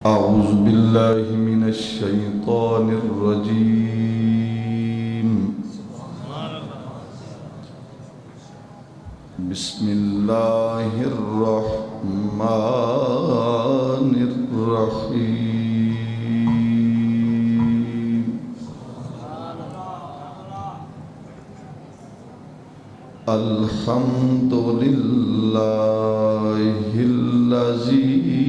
أعوذ بالله من الشيطان الرجيم بسم الله الرحمن الرحيم الحمد لله الذي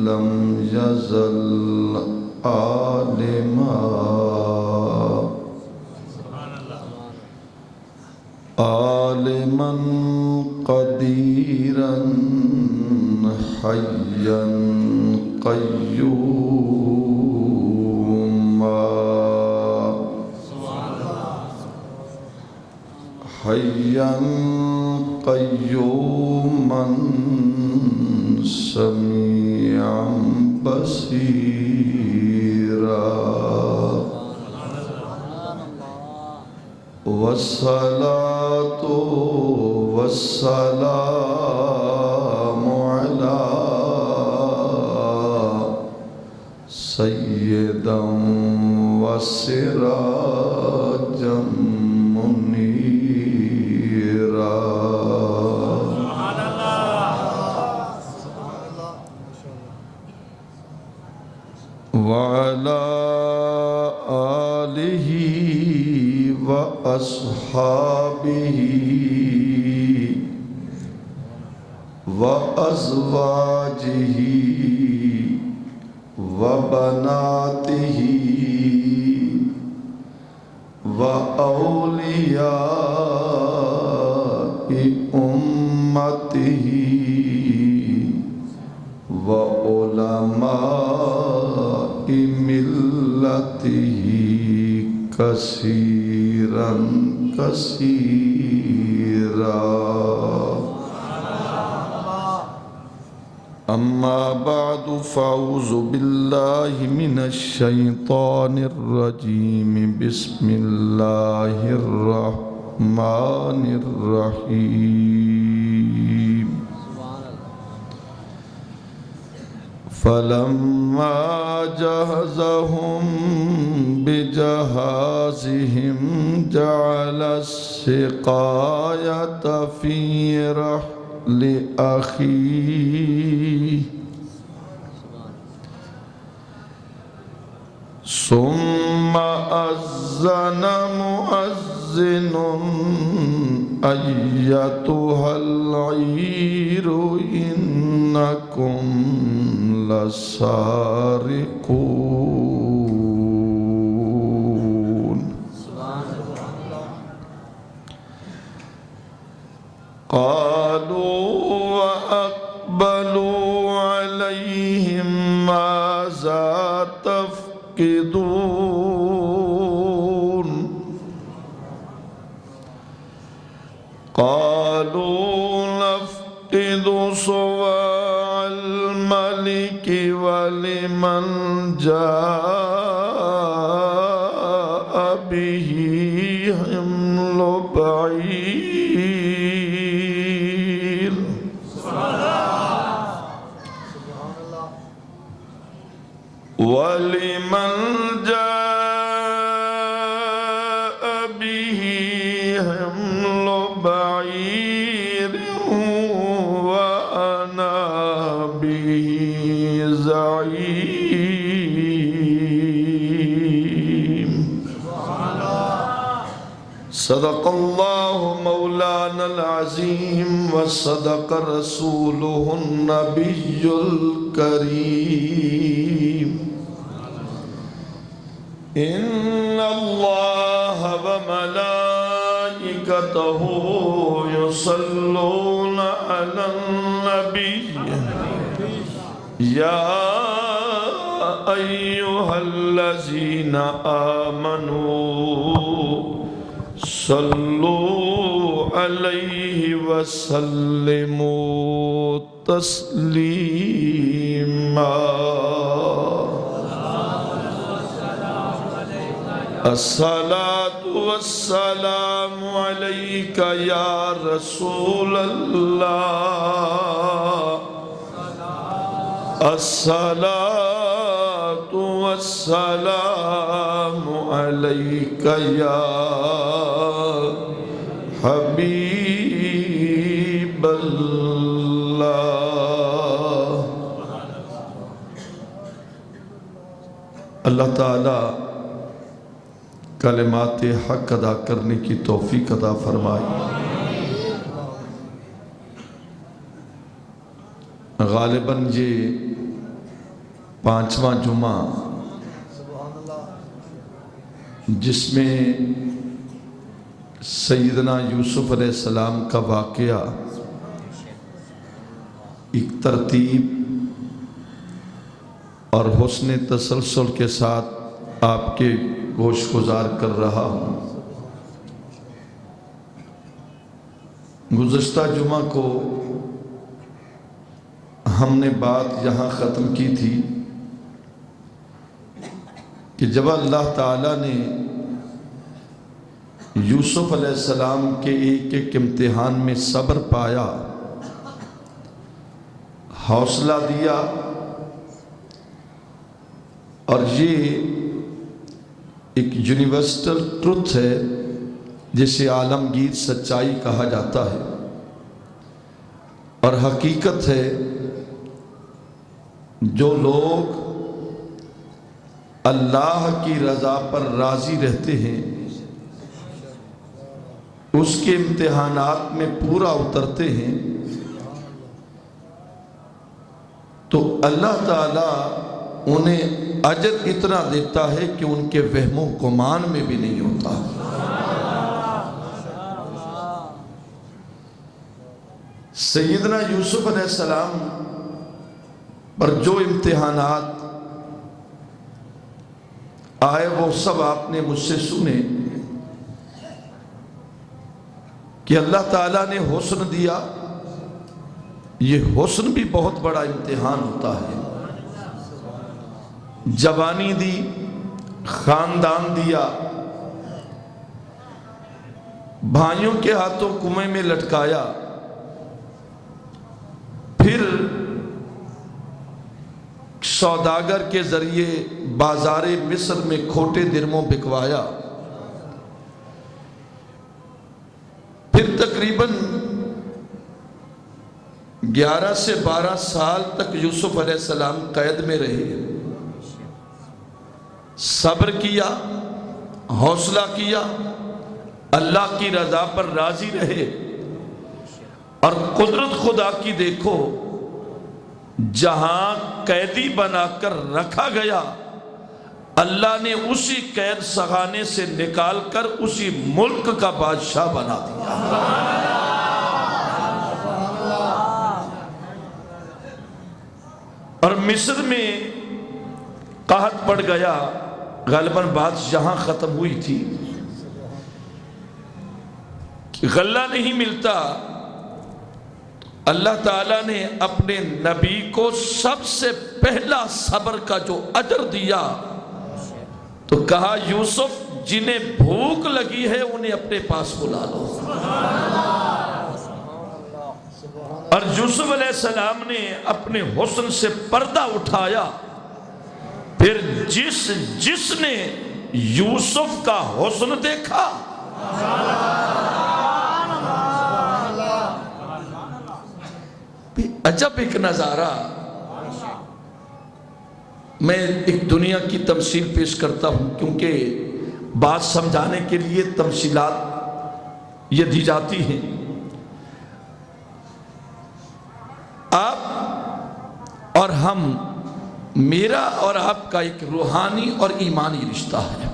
لم يزل عالما قديرا حيا قيوما حيا قيوما سميعا بصيرا والصلاة والسلام على سيدا وسراجا منيرا وعلى آله وأصحابه وأزواجه وبناته وأولياء أمته وعلماء ملته كثيرا كثيرا أما بعد فأعوذ بالله من الشيطان الرجيم بسم الله الرحمن الرحيم فلما جهزهم بجهازهم جعل السقاية في رحل أخيه ثم أذن مؤذن أيتها العير إنكم لسارقون قالوا وأقبلوا عليهم ماذا تفقدون قالوا نفقد صواع الملك ولمن جاء به حمل بعير ولمن جاء به حمل بعير وأنا به زعيم صدق الله مولانا العظيم وصدق رسوله النبي الكريم إن الله وملائكته يصلون على النبي يا أيها الذين آمنوا صلوا عليه وسلموا تسليما الصلاة والسلام عليك يا رسول الله الصلاة والسلام عليك يا حبيب اللہ۔ اللہ تعالی کلمات حق ادا کرنے کی توفیق عطا فرمائے۔ غالباً یہ 5واں جمعہ جس میں سیدنا یوسف علیہ السلام کا واقعہ ایک ترتیب اور حسن تسلسل کے ساتھ آپ کے گوش گزار کر رہا ہوں۔ گزشتہ جمعہ کو ہم نے بات یہاں ختم کی تھی کہ جب اللہ تعالیٰ نے یوسف علیہ السلام کے ایک ایک امتحان میں صبر پایا، حوصلہ دیا، اور یہ ایک یونیورسل ٹروتھ ہے جسے عالمگیر سچائی کہا جاتا ہے، اور حقیقت ہے جو لوگ اللہ کی رضا پر راضی رہتے ہیں، اس کے امتحانات میں پورا اترتے ہیں، تو اللہ تعالیٰ انہیں اجر اتنا دیتا ہے کہ ان کے وہم و گمان میں بھی نہیں ہوتا۔ سیدنا یوسف علیہ السلام پر جو امتحانات آئے وہ سب آپ نے مجھ سے سنے کہ اللہ تعالیٰ نے حسن دیا۔ یہ حسن بھی بہت بڑا امتحان ہوتا ہے۔ جوانی دی، خاندان دیا، بھائیوں کے ہاتھوں کنویں میں لٹکایا، پھر سوداگر کے ذریعے بازار مصر میں کھوٹے درموں بکوایا، پھر تقریباً 11 سے 12 سال تک یوسف علیہ السلام قید میں رہے، صبر کیا، حوصلہ کیا، اللہ کی رضا پر راضی رہے، اور قدرت خدا کی دیکھو، جہاں قیدی بنا کر رکھا گیا اللہ نے اسی قید سخانے سے نکال کر اسی ملک کا بادشاہ بنا دیا۔ اور مصر میں قحط پڑ گیا، غالباً بات یہاں ختم ہوئی تھی، غلہ نہیں ملتا۔ اللہ تعالیٰ نے اپنے نبی کو سب سے پہلا صبر کا جو اجر دیا تو کہا یوسف جنہیں بھوک لگی ہے انہیں اپنے پاس بلا لو۔ اور یوسف علیہ السلام نے اپنے حسن سے پردہ اٹھایا، پھر جس نے یوسف کا حسن دیکھا عجب ایک نظارہ۔ میں ایک دنیا کی تمثیل پیش کرتا ہوں کیونکہ بات سمجھانے کے لیے تمثیلات یہ دی جاتی ہیں۔ آپ اور ہم، میرا اور آپ کا ایک روحانی اور ایمانی رشتہ ہے۔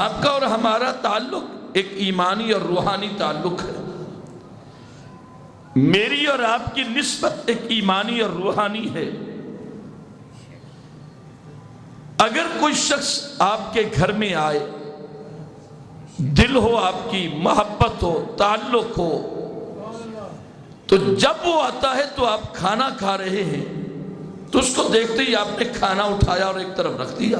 آپ کا اور ہمارا تعلق ایک ایمانی اور روحانی تعلق ہے۔ میری اور آپ کی نسبت ایک ایمانی اور روحانی ہے۔ اگر کوئی شخص آپ کے گھر میں آئے، دل ہو آپ کی، محبت ہو، تعلق ہو، تو جب وہ آتا ہے تو آپ کھانا کھا رہے ہیں تو اس کو دیکھتے ہی آپ نے کھانا اٹھایا اور ایک طرف رکھ دیا۔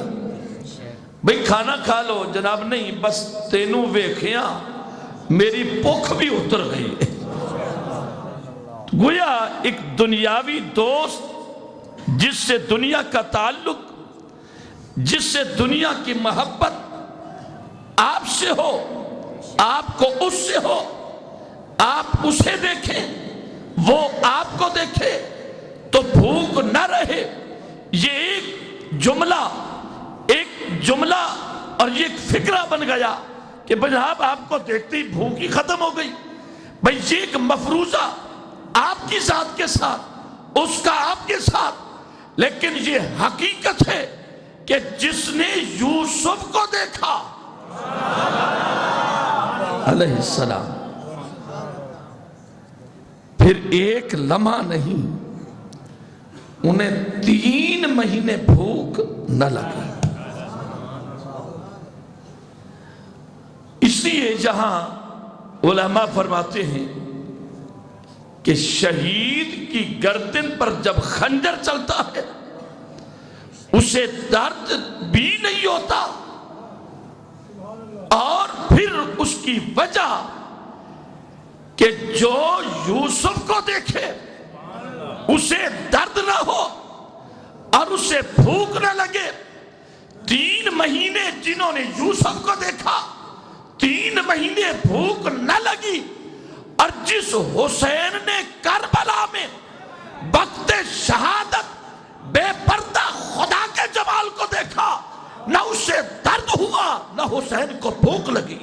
بھئی کھانا کھا لو، جناب نہیں، بس تینوں ویکھیاں میری بھوک بھی اتر گئی ہے۔ گویا ایک دنیاوی دوست جس سے دنیا کا تعلق، جس سے دنیا کی محبت آپ سے ہو، آپ کو اس سے ہو، آپ اسے دیکھیں، وہ آپ کو دیکھے تو بھوک نہ رہے۔ یہ ایک جملہ اور یہ ایک فکرہ بن گیا کہ جناب آپ کو دیکھتے ہی بھوک ہی ختم ہو گئی۔ بھئی یہ ایک مفروضہ آپ کی ذات کے ساتھ، اس کا آپ کے ساتھ، لیکن یہ حقیقت ہے کہ جس نے یوسف کو دیکھا علیہ السلام، پھر ایک لمحہ نہیں، انہیں 3 مہینے بھوک نہ لگی۔ اس لیے جہاں علماء فرماتے ہیں کہ شہید کی گردن پر جب خنجر چلتا ہے اسے درد بھی نہیں ہوتا، اور پھر اس کی وجہ کہ جو یوسف کو دیکھے اسے درد نہ ہو اور اسے بھوک نہ لگے۔ 3 مہینے جنہوں نے یوسف کو دیکھا، 3 مہینے بھوک نہ لگی، اور جس حسین نے کربلا میں وقت شہادت بے پردہ خدا کے جمال کو دیکھا، نہ اسے درد ہوا نہ حسین کو بھوک لگی۔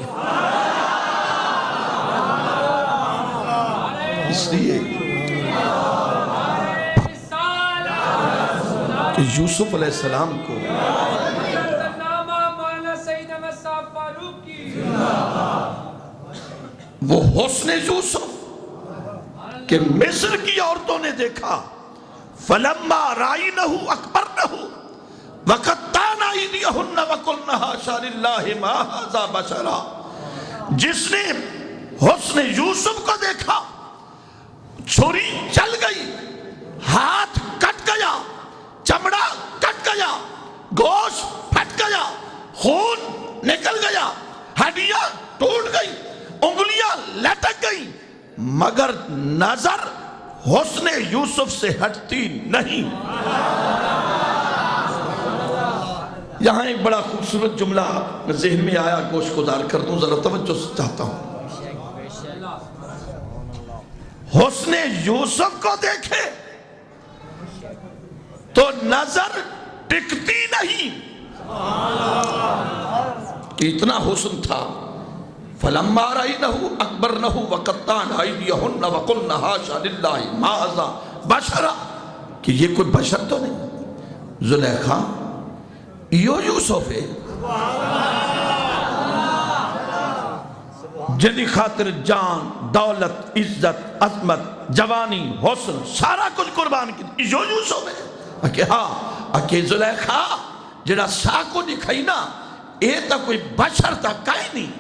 اس لیے کہ یوسف علیہ السلام کو وہ حسن یوسف کہ مصر کی عورتوں نے دیکھا، فلما رأینہ اکبرنہ وقطعن ایدیہن وقلن حاشا للہ ما ھذا بشرا، جس نے حسن یوسف کو دیکھا چھری چل گئی، ہاتھ کٹ گیا، چمڑا کٹ گیا، گوشت پھٹ گیا، خون نکل گیا، ہڈیاں ٹوٹ گئی، انگلیاں لٹک گئی، مگر نظر حسن یوسف سے ہٹتی نہیں۔ یہاں ایک بڑا خوبصورت جملہ ذہن میں آیا، گوش گزار کر دوں، ذرا توجہ سے چاہتا ہوں۔ حسن یوسف کو دیکھے تو نظر ٹکتی نہیں، اتنا حسن تھا۔ فلما رأینہ اکبرنہ وقطعن ایدیہن وقلن حاشا للہ ما ھذا بشرا، کہ یہ کوئی بشر تو نہیں۔ زلیخا یہ یوسف ہے جدی خاطر جان، دولت، عزت، عظمت، جوانی، حسن سارا کچھ قربان کی، یہ یوسف ہے کہ ہاں اکے زلیخا جڑا سا کو دکھائی نا، یہ تا کوئی بشر تا کائیں نہیں،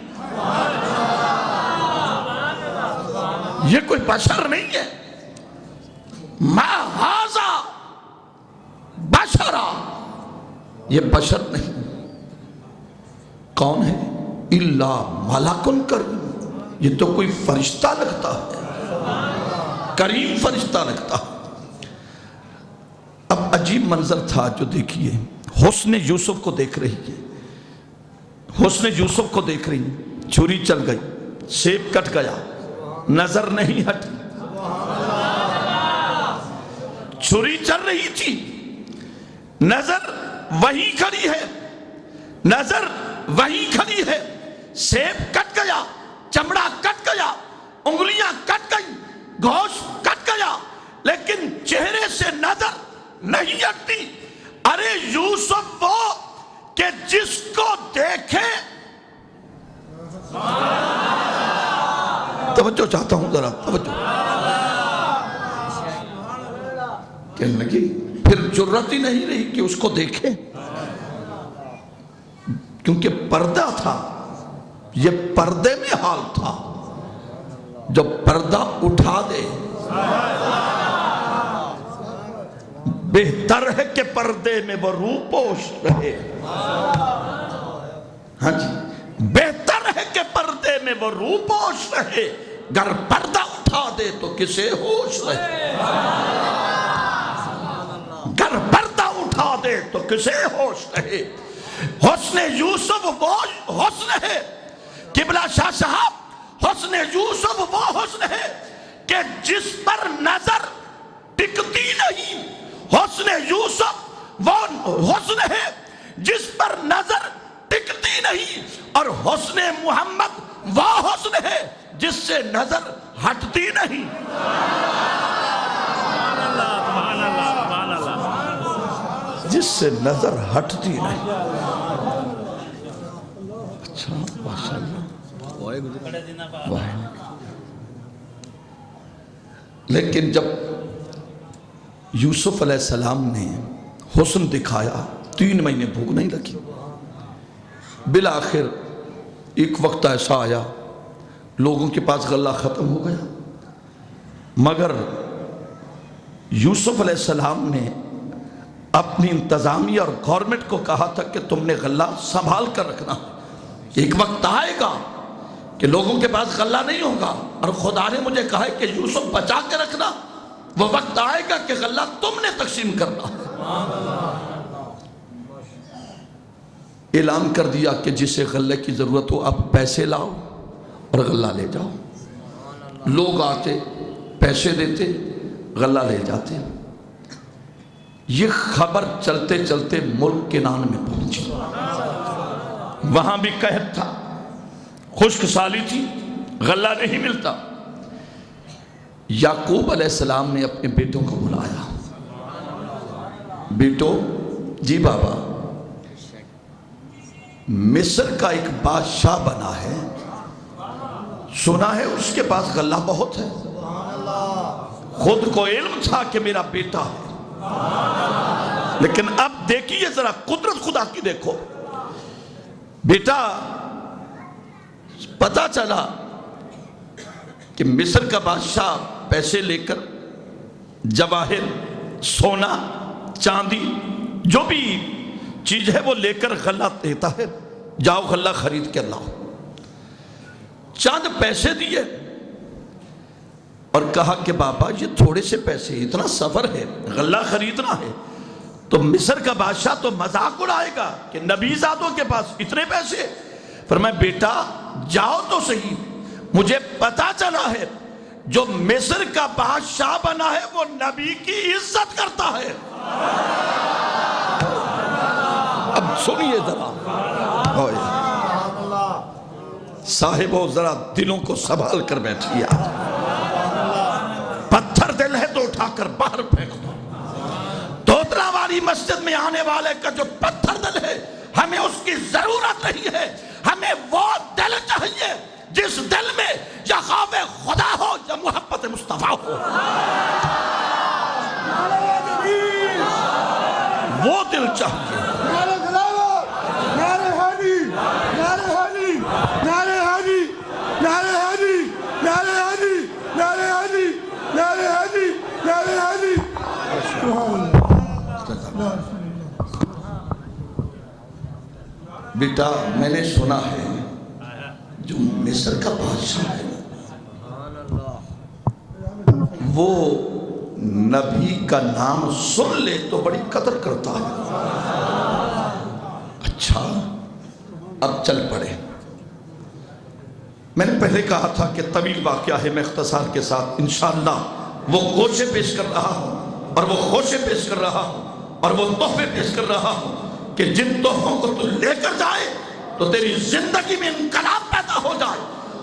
یہ کوئی بشر نہیں ہے۔ ما ھذا بشرا، یہ بشر نہیں، کون ہے؟ الا ملک کریم، یہ تو کوئی فرشتہ لگتا ہے، کریم فرشتہ لگتا ہے۔ اب عجیب منظر تھا جو دیکھیے، حسن یوسف کو دیکھ رہی ہے، حسن یوسف کو دیکھ رہی ہے، چھری چل گئی، سیب کٹ گیا، نظر نہیں ہٹی، چھری چل رہی تھی، نظر وہی کھڑی ہے، نظر وہی کھڑی ہے، سیب کٹ گیا، چمڑا کٹ گیا، انگلیاں کٹ گئی، گوشت کٹ گیا، لیکن چہرے سے نظر نہیں ہٹتی۔ ارے یوسف وہ کہ جس کو دیکھے، توجہ چاہتا ہوں ذرا توجہ، کہنے لگی پھر جرت ہی نہیں رہی کہ اس کو دیکھے، کیونکہ پردہ تھا، یہ پردے میں حال تھا، جو پردہ اٹھا دے بہتر ہے کہ پردے میں وہ روپوش رہے۔ ہاں جی، بہتر ہے کہ پردے میں وہ روپوش رہے، گر پردہ اٹھا اٹھا دے تو کسے ہوش رہے، گر پردہ اٹھا دے تو کسے ہوش رہے۔ حسن یوسف وہ حسن ہے، قبلہ شاہ صاحب، حسن یوسف وہ حسن ہے کہ جس پر نظر ٹکتی نہیں۔ حسن یوسف وہ حسن ہے جس پر نظر ٹکتی نہیں، اور حسن محمد وہ حسن ہے جس سے نظر ہٹتی نہیں۔ جس سے نظر ہٹتی نہیں۔ اچھا ماشاءاللہ، لیکن جب یوسف علیہ السلام نے حسن دکھایا 3 مہینے بھوک نہیں لگی۔ بالآخر ایک وقت ایسا آیا لوگوں کے پاس غلہ ختم ہو گیا، مگر یوسف علیہ السلام نے اپنی انتظامیہ اور گورنمنٹ کو کہا تھا کہ تم نے غلہ سنبھال کر رکھنا، ایک وقت آئے گا کہ لوگوں کے پاس غلہ نہیں ہوگا، اور خدا نے مجھے کہا ہے کہ یوسف بچا کے رکھنا، وہ وقت آئے گا کہ غلہ تم نے تقسیم کرنا۔ اعلان کر دیا کہ جسے غلے کی ضرورت ہو اب پیسے لاؤ اور غلہ لے جاؤ۔ لوگ آتے، پیسے دیتے، غلہ لے جاتے۔ یہ خبر چلتے چلتے ملک کنان میں پہنچی، وہاں بھی قحط تھا، خشک سالی تھی، غلہ نہیں ملتا۔ یعقوب علیہ السلام نے اپنے بیٹوں کو بلایا، بیٹو جی بابا، مصر کا ایک بادشاہ بنا ہے، سنا ہے اس کے پاس غلہ بہت ہے، خود کو علم تھا کہ میرا بیٹا ہے، لیکن اب دیکھیے ذرا قدرت خدا کی دیکھو، بیٹا پتا چلا کہ مصر کا بادشاہ پیسے لے کر جواہر، سونا، چاندی، جو بھی چیز ہے وہ لے کر غلہ دیتا ہے، جاؤ غلہ خرید کر لاؤ۔ چاند پیسے دیے اور کہا کہ بابا یہ تھوڑے سے پیسے، اتنا سفر ہے، غلہ خریدنا ہے، تو مصر کا بادشاہ تو مذاق اڑائے گا کہ نبی زادوں کے پاس اتنے پیسے۔ فرمایا بیٹا جاؤ تو صحیح، مجھے پتا چلا ہے جو مصر کا بادشاہ بنا ہے وہ نبی کی عزت کرتا ہے۔ اب سنیے ذرا صاحبو، ذرا دلوں کو سنبھال کر بیٹھیے، پتھر دل ہے تو اٹھا کر باہر پھینک دو۔ دوتلا والی مسجد میں آنے والے کا جو پتھر دل ہے ہمیں اس کی ضرورت نہیں ہے، ہمیں وہ دل چاہیے جس دل میں یا خوف خدا ہو یا محبت مصطفیٰ ہو، وہ دل چاہیے۔ بیٹا میں نے سنا ہے جو مصر کا بادشاہ ہے وہ نبی کا نام سن لے تو بڑی قدر کرتا ہے۔ اچھا اب چل پڑے۔ میں نے پہلے کہا تھا کہ طویل واقعہ ہے، میں اختصار کے ساتھ انشاءاللہ وہ گوشے پیش کر رہا ہوں اور وہ خوشے پیش کر رہا ہوں اور وہ تحفے پیش کر رہا ہوں کہ جن تحفوں کو تو لے کر جائے تو تیری زندگی میں انقلاب پیدا ہو جائے،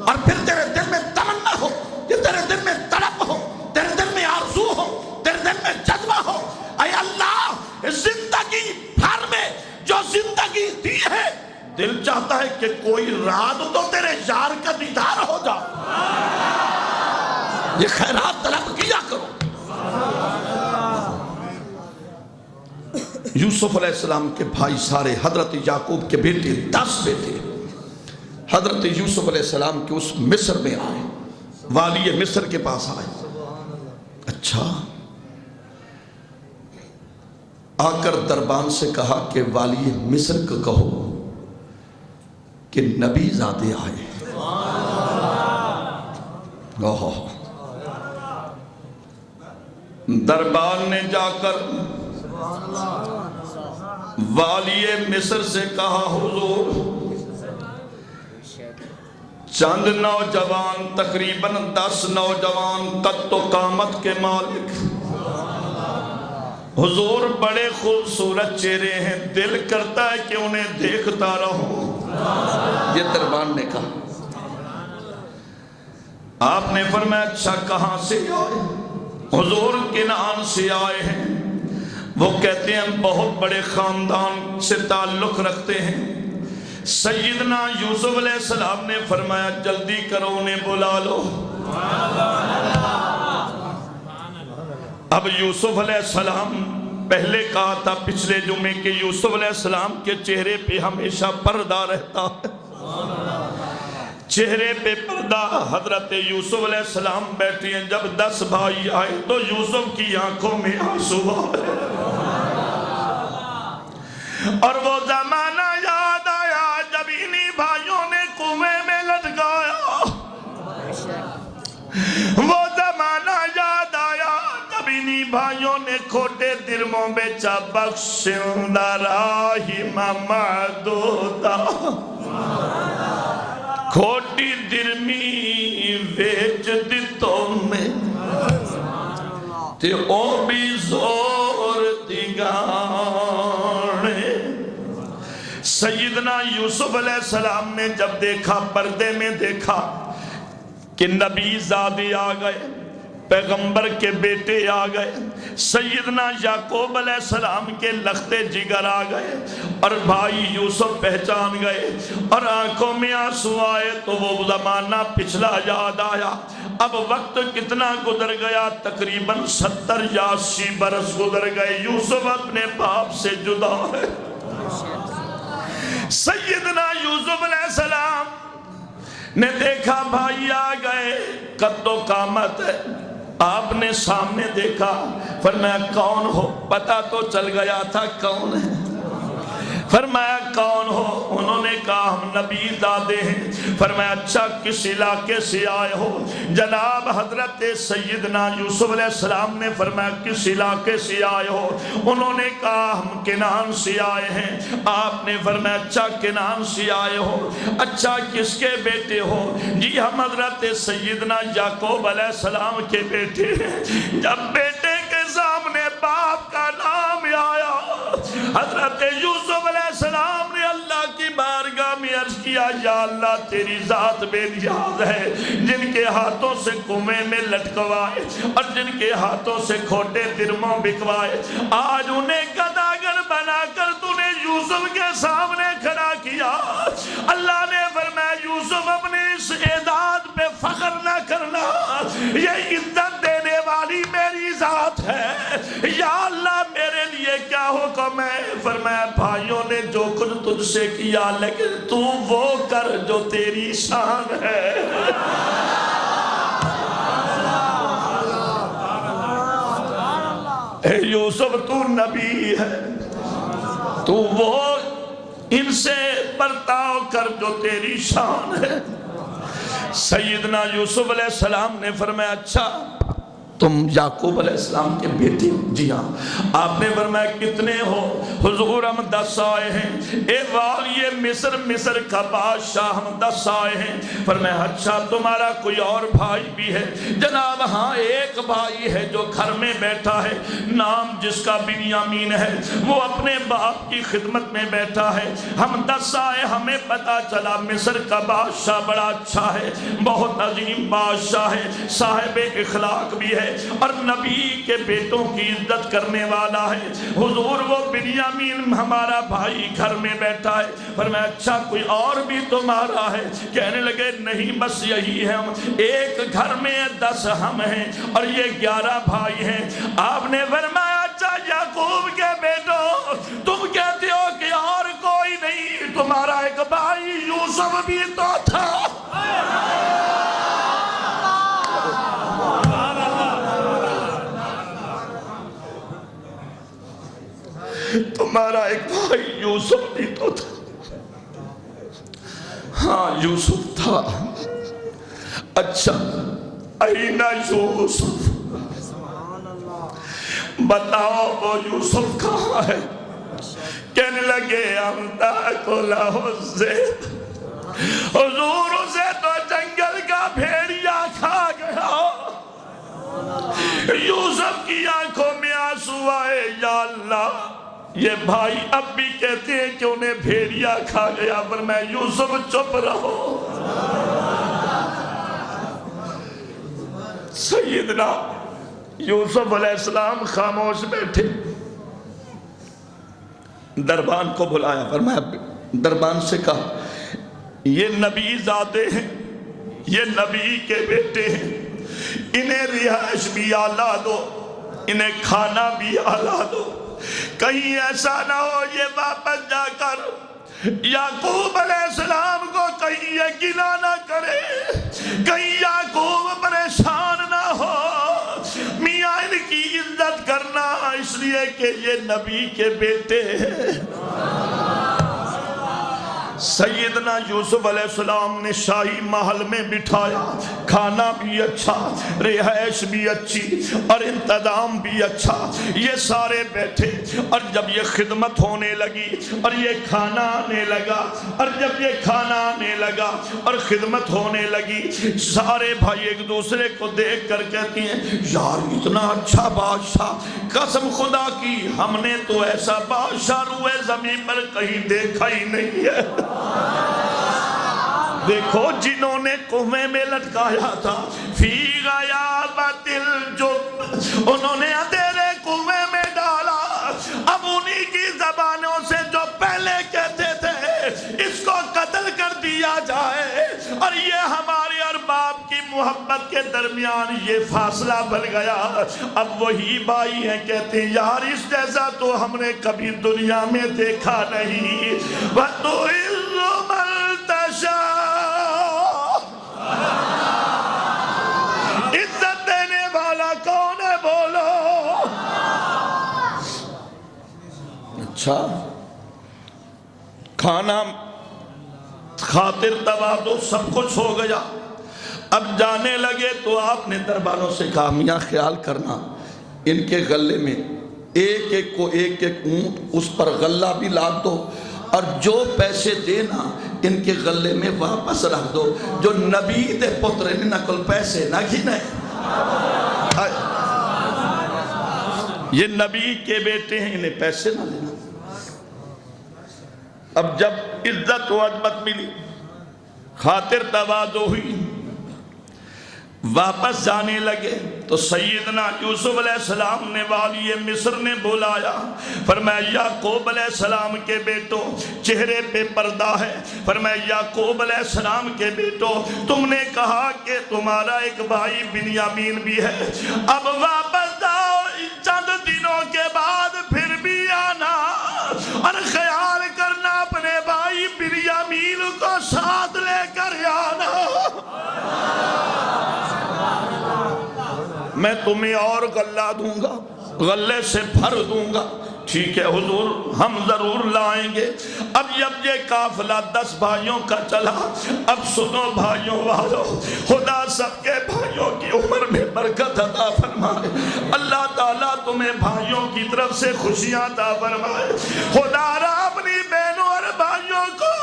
اور پھر تیرے دل میں تمنا ہو، کہ تیرے دل میں طلب ہو، تیرے دل میں آرزو ہو، تیرے دل میں جذبہ ہو، اے اللہ زندگی بھر میں جو زندگی دی ہے دل چاہتا ہے کہ کوئی رات تو تیرے یار کا دیدار ہو جائے، یہ خیرات طلب کیا کرو۔ یوسف علیہ السلام کے بھائی سارے، حضرت یعقوب کے بیٹے 10 بیٹے حضرت یوسف علیہ السلام کے اس مصر میں آئے، والی مصر کے پاس آئے۔ اچھا آ کر دربان سے کہا کہ والی مصر کو کہو کہ نبی زادے آئے۔ دربار نے جا کر والی مصر سے کہا حضور چند نوجوان تقریباً 10 نوجوان قد و قامت کے مالک حضور بڑے خوبصورت چہرے ہیں، دل کرتا ہے کہ انہیں دیکھتا رہوں۔ یہ دربار نے کہا۔ آپ نے فرمایا اچھا کہاں سے آئے؟ حضور کنعان سے آئے ہیں۔ وہ کہتے ہیں ہم بہت بڑے خاندان سے تعلق رکھتے ہیں۔ سیدنا یوسف علیہ السلام نے فرمایا جلدی کرو انہیں بلا لو۔ اب یوسف علیہ السلام پہلے کہا تھا پچھلے جمعے کہ یوسف علیہ السلام کے چہرے پہ ہمیشہ پردہ رہتا ہے، چہرے پہ پردہ۔ حضرت یوسف علیہ السلام بیٹھے ہیں، جب 10 بھائی آئے تو یوسف کی آنکھوں میں آنسو آئے اور وہ زمانہ یاد آیا جب انہی بھائیوں نے کنویں میں لٹکایا، وہ زمانہ یاد آیا جب انہی بھائیوں نے کھوٹے درموں بیچا بخشندہ راہی معدودہ، کھوٹی درمی ویچ دیتوں میں تے او بھی زور دیگانے۔ سیدنا یوسف علیہ السلام نے جب دیکھا، پردے میں دیکھا کہ نبی زادے آ گئے، پیغمبر کے بیٹے آ گئے، سیدنا یعقوب علیہ السلام کے لختے جگر آ گئے اور بھائی یوسف پہچان گئے اور آنکھوں میں آنسو آئے، تو وہ زمانہ پچھلا یاد آیا۔ اب وقت کتنا گزر گیا؟ تقریباً 70 یا 80 برس گزر گئے۔ یوسف اپنے باپ سے جدا ہے۔ سیدنا یوسف علیہ السلام نے دیکھا بھائی آ گئے، قد و قامت ہے۔ آپ نے سامنے دیکھا، فرمایا کون ہو؟ پتہ تو چل گیا تھا کون ہے۔ فرمایا کون ہو؟ انہوں نے کہا ہم نبی دادے ہیں۔ فرمایا اچھا کس علاقے سے آئے ہو؟ جناب حضرت سیدنا یوسف علیہ السلام نے فرمایا کس علاقے سے آئے ہو؟ انہوں نے کہا ہم کنعان سے آئے ہیں۔ آپ نے فرمایا اچھا کنعان سے آئے ہو، اچھا کس کے بیٹے ہو؟ جی ہم حضرت سیدنا یعقوب علیہ السلام کے بیٹے ہیں۔ جب بیٹے کے سامنے باپ کا نام آیا، حضرت یوسف علیہ السلام نے اللہ کی بارگاہ میں عرض کیا یا اللہ تیری ذات بے نیاز ہے، جن کے ہاتھوں سے کنویں میں لٹکوائے اور جن کے ہاتھوں سے کھوٹے درموں بکوائے، آج انہیں گداگر بنا کر تو نے یوسف کے سامنے کھڑا کیا۔ اللہ نے فرمایا یوسف اپنے اس اعداد پہ فخر نہ کرنا، یہ عزت دینے والی میری ذات ہے۔ یا اللہ میرے لیے کیا حکم ہے؟ فرمایا بھائیوں نے جو کچھ تجھ سے کیا لیکن تو وہ کر جو تیری شان ہے۔ اے یوسف تو نبی ہے، تو وہ ان سے برتاؤ کر جو تیری شان ہے۔ سیدنا یوسف علیہ السلام نے فرمایا اچھا تم یعقوب علیہ السلام کے بیٹے ہو؟ جی ہاں۔ آپ نے فرمایا کتنے ہو؟ حضور ہم 10 آئے ہیں۔ اے والی مصر، مصر کا بادشاہ ہم 10 آئے ہیں۔ فرمایا اچھا تمہارا کوئی اور بھائی بھی ہے؟ جناب ہاں ایک بھائی ہے جو گھر میں بیٹھا ہے، نام جس کا بنیامین ہے، وہ اپنے باپ کی خدمت میں بیٹھا ہے۔ ہم 10 آئے، ہمیں پتا چلا مصر کا بادشاہ بڑا اچھا ہے، بہت عظیم بادشاہ ہے، صاحب اخلاق بھی ہے اور نبی کے بیٹوں کی عزت کرنے والا ہے۔ حضور وہ بنیامین ہمارا بھائی گھر میں بیٹھا ہے۔ فرمایا اچھا کوئی اور بھی تمہارا ہے؟ کہنے لگے نہیں بس یہی ہے، ہم ایک گھر میں 10 ہم ہیں اور یہ 11 بھائی ہیں۔ آپ نے فرمایا اچھا یعقوب کے بیٹوں تم کہتے ہو کہ اور کوئی نہیں، تمہارا ایک بھائی یوسف بھی تو تھا۔ تمہارا ایک بھائی یوسف بھی تو تھا۔ ہاں یوسف تھا۔ اچھا اینا یوسف؟ بتاؤ وہ یوسف کہاں ہے؟ کہنے لگے انتا کو لہو زید، حضور اسے تو جنگل کا بھیڑیا کھا گیا۔ یوسف کی آنکھوں میں آنسو آئے، یا اللہ یہ بھائی اب بھی کہتے ہیں کہ انہیں بھیڑیا کھا گیا، پر میں یوسف چپ رہو۔ سیدنا یوسف علیہ السلام خاموش بیٹھے، دربان کو بلایا، فرمایا دربان سے کہا یہ نبی زادے ہیں، یہ نبی کے بیٹے ہیں، انہیں رہائش بھی اعلیٰ دو، انہیں کھانا بھی اعلیٰ دو، کہیں ایسا نہ ہو یہ واپس جا کر یعقوب علیہ السلام کو کہیں یہ گلا نہ کرے، کہیں یعقوب پریشان نہ ہو۔ میاں ان کی عزت کرنا اس لیے کہ یہ نبی کے بیٹے ہیں۔ سیدنا یوسف علیہ السلام نے شاہی محل میں بٹھایا، کھانا بھی اچھا، رہائش بھی اچھی اور انتظام بھی اچھا، یہ سارے بیٹھے، اور جب یہ خدمت ہونے لگی اور یہ کھانا آنے لگا، اور جب یہ کھانا آنے لگا اور خدمت ہونے لگی، سارے بھائی ایک دوسرے کو دیکھ کر کہتے ہیں یار اتنا اچھا بادشاہ، قسم خدا کی ہم نے تو ایسا بادشاہ روئے زمین پر کہیں دیکھا ہی نہیں ہے۔ دیکھو جنہوں نے کنویں میں لٹکایا تھا، فی غیابت الجب، انہوں نے اندھیرے کنویں میں ڈالا، اب انہی کی زبانوں سے جو پہلے کہتے تھے اس کو قتل کر دیا جائے، اور یہ ہمارے اور باپ کی محبت کے درمیان یہ فاصلہ بن گیا۔ اب وہی بھائی ہیں کہتے ہیں یار اس جیسا تو ہم نے کبھی دنیا میں دیکھا نہیں۔ وَتُعِزُّ مَن تَشَاءُ، عزت دینے والا کون ہے بولو؟ اچھا کھانا خاطر تواضع سب کچھ ہو گیا، اب جانے لگے تو آپ نے دربانوں سے کہا میاں خیال کرنا ان کے غلے میں ایک ایک کو ایک ایک اونٹ اس پر غلہ بھی لاد دو، اور جو پیسے دینا ان کے غلے میں واپس رکھ دو، جو نبی دے پتر نے نکل پیسے نہ گھنے، یہ نبی کے بیٹے ہیں انہیں پیسے نہ دینا۔ اب جب عزت و عظمت ملی، خاطر تواضع ہوئی، واپس جانے لگے تو سیدنا یوسف علیہ السلام نے والی مصر نے بلایا، فرمایا یعقوب علیہ السلام کے بیٹوں چہرے پہ پردہ ہے، فرمایا یعقوب علیہ السلام کے بیٹوں تم نے کہا کہ تمہارا ایک بھائی بنیامین بھی ہے، اب واپس جاؤ، چند دنوں کے بعد پھر بھی آنا، اور خیال کرنا اپنے بھائی بنیامین کو ساتھ لے کر آنا، میں تمہیں اور غلہ دوں گا، غلے سے بھر دوں گا۔ ٹھیک ہے حضور ہم ضرور لائیں گے۔ اب جب یہ قافلہ 10 بھائیوں کا چلا، اب سنو بھائیوں والو، خدا سب کے بھائیوں کی عمر میں برکت عطا فرمائے، اللہ تعالیٰ تمہیں بھائیوں کی طرف سے خوشیاں عطا فرمائے، خدا را اپنی بہنوں اور بھائیوں کو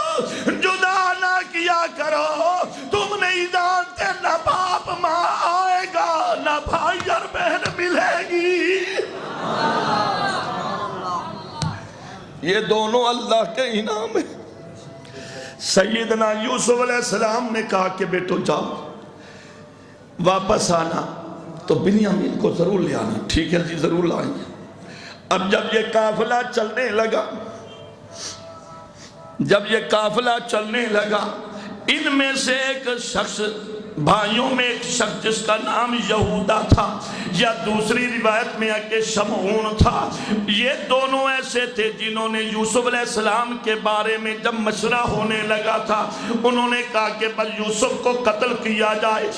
جدا نہ کیا کرو، تم نہیں جانتے نہ باپ ماں آئے گا نہ بھائی اور بہن ملے گی، یہ دونوں اللہ کے انعام ہیں۔ سیدنا یوسف علیہ السلام نے کہا کہ بیٹو جاؤ، واپس آنا تو بنیامین کو ضرور لے آنا۔ ٹھیک ہے جی ضرور لائیں گے۔ اب جب یہ قافلہ چلنے لگا، ان میں سے ایک شخص، بھائیوں میں ایک شخص جس کا نام یہودا تھا، یا دوسری روایت میں ہے کہ شمعون تھا، یہ دونوں ایسے تھے جنہوں نے یوسف علیہ السلام کے بارے میں جب مشورہ ہونے لگا تھا انہوں نے کہا کہ بس یوسف کو قتل کیا جائے،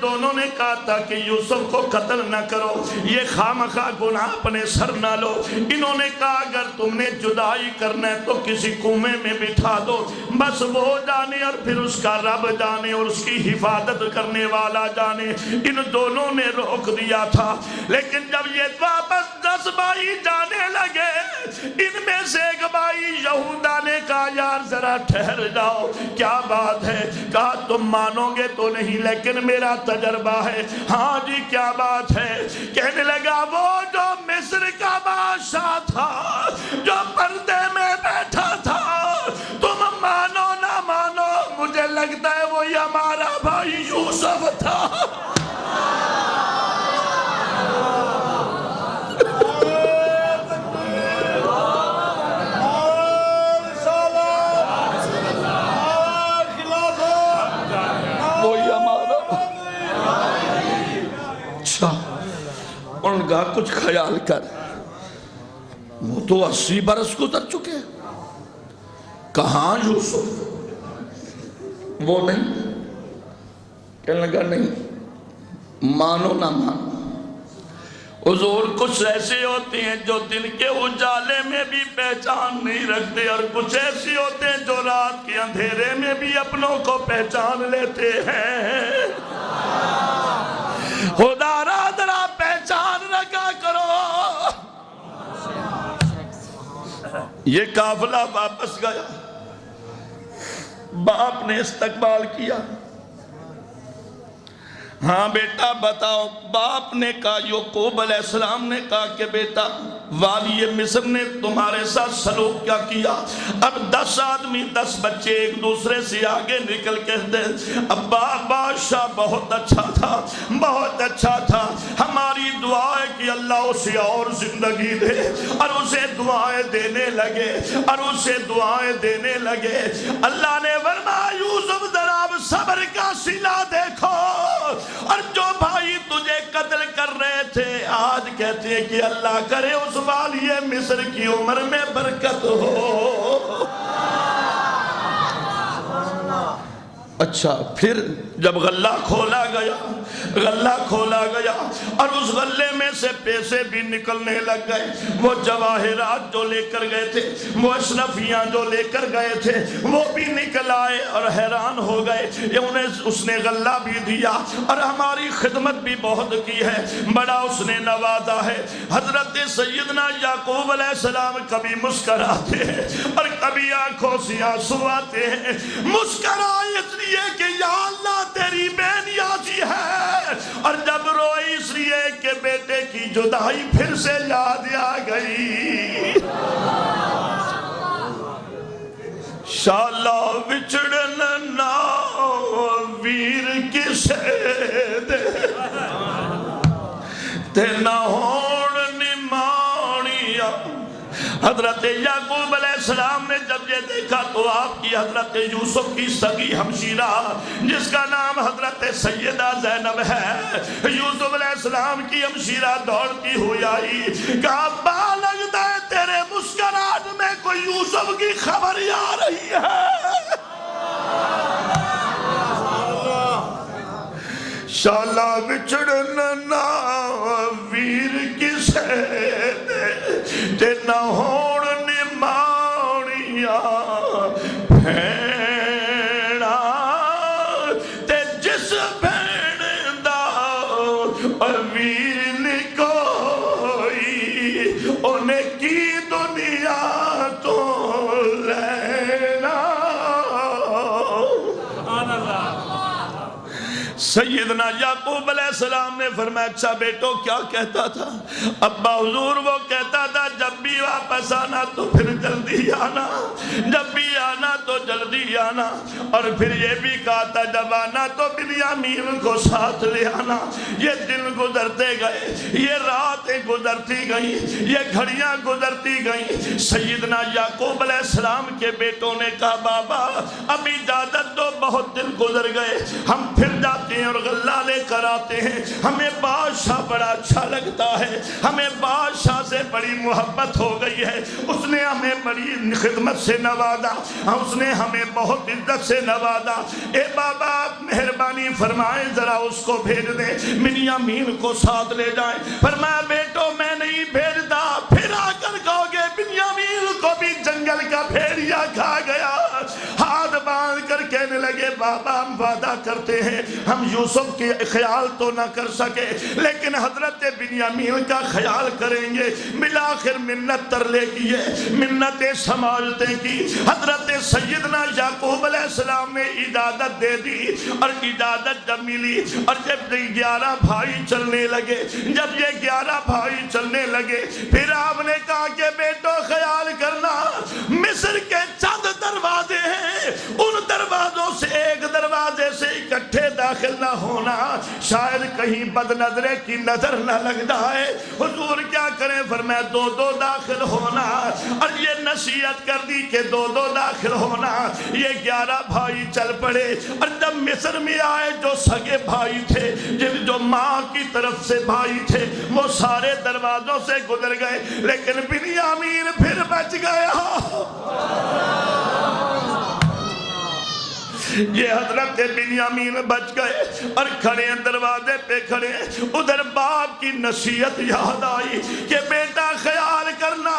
دونوں نے کہا تھا کہ یوسف کو قتل نہ کرو، یہ خامخواہ گناہ اپنے سر نہ لو، انہوں نے کہا اگر تم نے جدائی کرنا ہے تو کسی کنویں میں بٹھا دو، بس وہ جانے اور پھر اس کا رب جانے اور اس کی حفاظت حفاظت کرنے والا جانے۔ ان دونوں نے روک دیا تھا، لیکن جب یہ واپس 10 بھائی جانے لگے، ان میں سے ایک بھائی یہودا نے کہا یار ذرا ٹھہر جاؤ، کیا بات ہے؟ کہا تم مانو گے تو نہیں لیکن میرا تجربہ ہے۔ ہاں جی کیا بات ہے؟ کہنے لگا وہ جو مصر کا بادشاہ تھا، جو پردے میں بیٹھا تھا، تم مانو نہ مانو مجھے لگتا ہے وہی ہمارا بھائی یوسف تھا۔ ان کا کچھ خیال کر، وہ تو 80 برس گزر چکے، کہاں یوسف؟ وہ نہیں، کہنے لگا نہیں، مانو نہ مانو حضور کچھ ایسے ہوتے ہیں جو دن کے اجالے میں بھی پہچان نہیں رکھتے، اور کچھ ایسے ہوتے ہیں جو رات کے اندھیرے میں بھی اپنوں کو پہچان لیتے ہیں۔ خدا را ذرا پہچان رکھا کرو۔ یہ قافلہ واپس گیا، باپ نے استقبال کیا، ہاں بیٹا بتاؤ۔ باپ نے کہا، یعقوب علیہ السلام نے کہا کہ بیٹا والی مصر نے تمہارے ساتھ سلوک کیا کیا؟ اب 10 آدمی 10 بچے ایک دوسرے سے آگے نکل کے دے، ابا بادشاہ بہت اچھا تھا، بہت اچھا تھا، ہماری دعا ہے کہ اللہ اسے اور زندگی دے، اور اسے دعائیں دینے لگے، اور اسے دعائیں دینے لگے۔ اللہ نے فرمایا یوسف ذرا صبر کا صلہ دیکھو، اور جو بھائی تجھے قتل کر رہے تھے آج کہتے ہیں کہ اللہ کرے اس والی مصر کی عمر میں برکت ہو۔ اچھا پھر جب غلہ کھولا گیا اور اس غلے میں سے پیسے بھی نکلنے لگ گئے، وہ جواہرات جو لے کر گئے تھے، وہ اشرفیاں جو لے کر گئے تھے وہ بھی نکل آئے، اور حیران ہو گئے اس نے غلہ بھی دیا اور ہماری خدمت بھی بہت کی ہے، بڑا اس نے نوازا ہے۔ حضرت سیدنا یعقوب علیہ السلام کبھی مسکراتے ہیں اور کبھی آنکھوں سے آنسو آتے ہیں۔ مسکرائے اس لیے کہ یا اللہ تیری بے نیازی ہے، اور جب روئی اس لیے کہ بیٹے کی جدائی پھر سے یاد آ گئی۔ شالا وچڑن نا ویر کسے دے تے نہ ہون نمانیا۔ حضرت یعقوب علیہ السلام نے جب یہ دیکھا تو آپ کی حضرت یوسف کی سگی ہمشیرہ جس کا نام حضرت سیدہ زینب ہے، یوسف علیہ السلام کی ہمشیرہ دوڑتی ہوئی آئی، کہا ابا لگتا ہے تیرے مسکراہٹ میں کوئی یوسف کی خبر آ رہی ہے۔ شالا وچڑن نا ویر کسے دے تے نہ ہون نمانیا بھیڑا، تے جس بھیڑ دا ویر نکوئی انہیں کی دنیا تو لینا۔ سیدنا یعقوب علیہ السلام نے فرمایا اچھا بیٹو کیا کہتا تھا؟ ابا حضور وہ کہتا تھا جب بھی واپس آنا تو پھر جلدی آنا، جب بھی آنا تو جلدی آنا، اور پھر یہ بھی کہا تھا جب آنا تو بنیامین کو ساتھ لے آنا۔ یہ دن گزرتے گئے، یہ راتیں گزرتی گئیں، یہ گھڑیاں گزرتی گئیں۔ سیدنا یعقوب علیہ السلام کے بیٹوں نے کہا بابا اب اجازت دو، بہت دن گزر گئے، ہم پھر جاتے ہیں اور غلہ لے کر آتے ہیں، ہمیں بادشاہ بڑا اچھا لگتا ہے، ہمیں بادشاہ سے بڑی محبت ہو گئی ہے، اس نے ہمیں بڑی خدمت سے نوازا، اس نے ہمیں بہت عزت سے نوازا، اے بابا مہربانی فرمائیں ذرا اس کو بھیج دیں، بنیامین کو ساتھ لے جائیں۔ فرمایا بیٹو میں نہیں بھیجتا، پھر آ کر کہو گے بنیامین کو بھی جنگل کا بھیڑیا کھا گیا۔ ہاتھ باندھ کر کہنے لگے بابا ہم وعدہ کرتے ہیں ہم یوسف کے خیال تو نہ کر سکے لیکن حضرت بنیامین کا خیال کریں گے۔ بالآخر منت ترلے کیے، منتیں سماجتے کی، حضرت سیدنا یعقوب علیہ السلام نے اجازت دے دی اور اجازت جب ملی اور جب 11 بھائی چلنے لگے، جب یہ 11 بھائی چلنے لگے پھر آپ نے کہا کہ بیٹو خیال کرنا مصر کے چند دروازے ہیں، ان دروازوں سے ایک دروازے سے اکٹھے داخل نہ ہونا، شاید کہیں بد نظرے کی نظر نہ لگ جائے۔ حضور کیا کریں؟ فرمایا 2 داخل ہونا، اور یہ نصیحت کر دی کہ 2 داخل ہونا۔ یہ 11 بھائی چل پڑے اور جب مصر میں آئے جو سگے بھائی تھے، جو ماں کی طرف سے بھائی تھے، وہ سارے دروازوں سے گزر گئے لیکن بنیامین پھر بچ گیا۔ یہ حضرت بنیامین بچ گئے اور کھڑے ہیں دروازے پہ کھڑے ہیں۔ ادھر باپ کی نصیحت یاد آئی کہ بیٹا خیال کرنا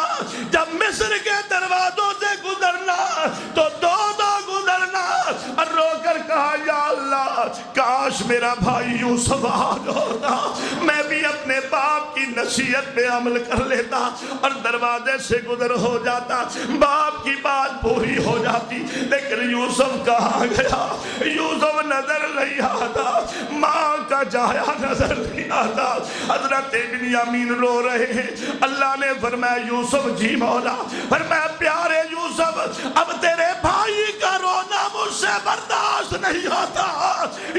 جب مصر کے دروازوں سے گزرنا تو 2 گزرنا، اور رو کر کہا یا اللہ کاش میرا بھائی یوسف آج ہوتا، میں بھی اپنے باپ کی نصیحت پہ عمل کر لیتا اور دروازے سے گزر ہو جاتا، باپ کی بات پوری ہو جاتی۔ لیکن یوسف کہاں گیا؟ یوسف نظر نہیں آتا، ماں کا جایا نظر نہیں آتا۔ حضرت بنیامین رو رہے ہیں۔ اللہ نے فرمایا یوسف جی مولا، فرمایا پیارے یوسف اب تیرے بھائی کا رونا مجھ سے برداشت نہیں ہوتا،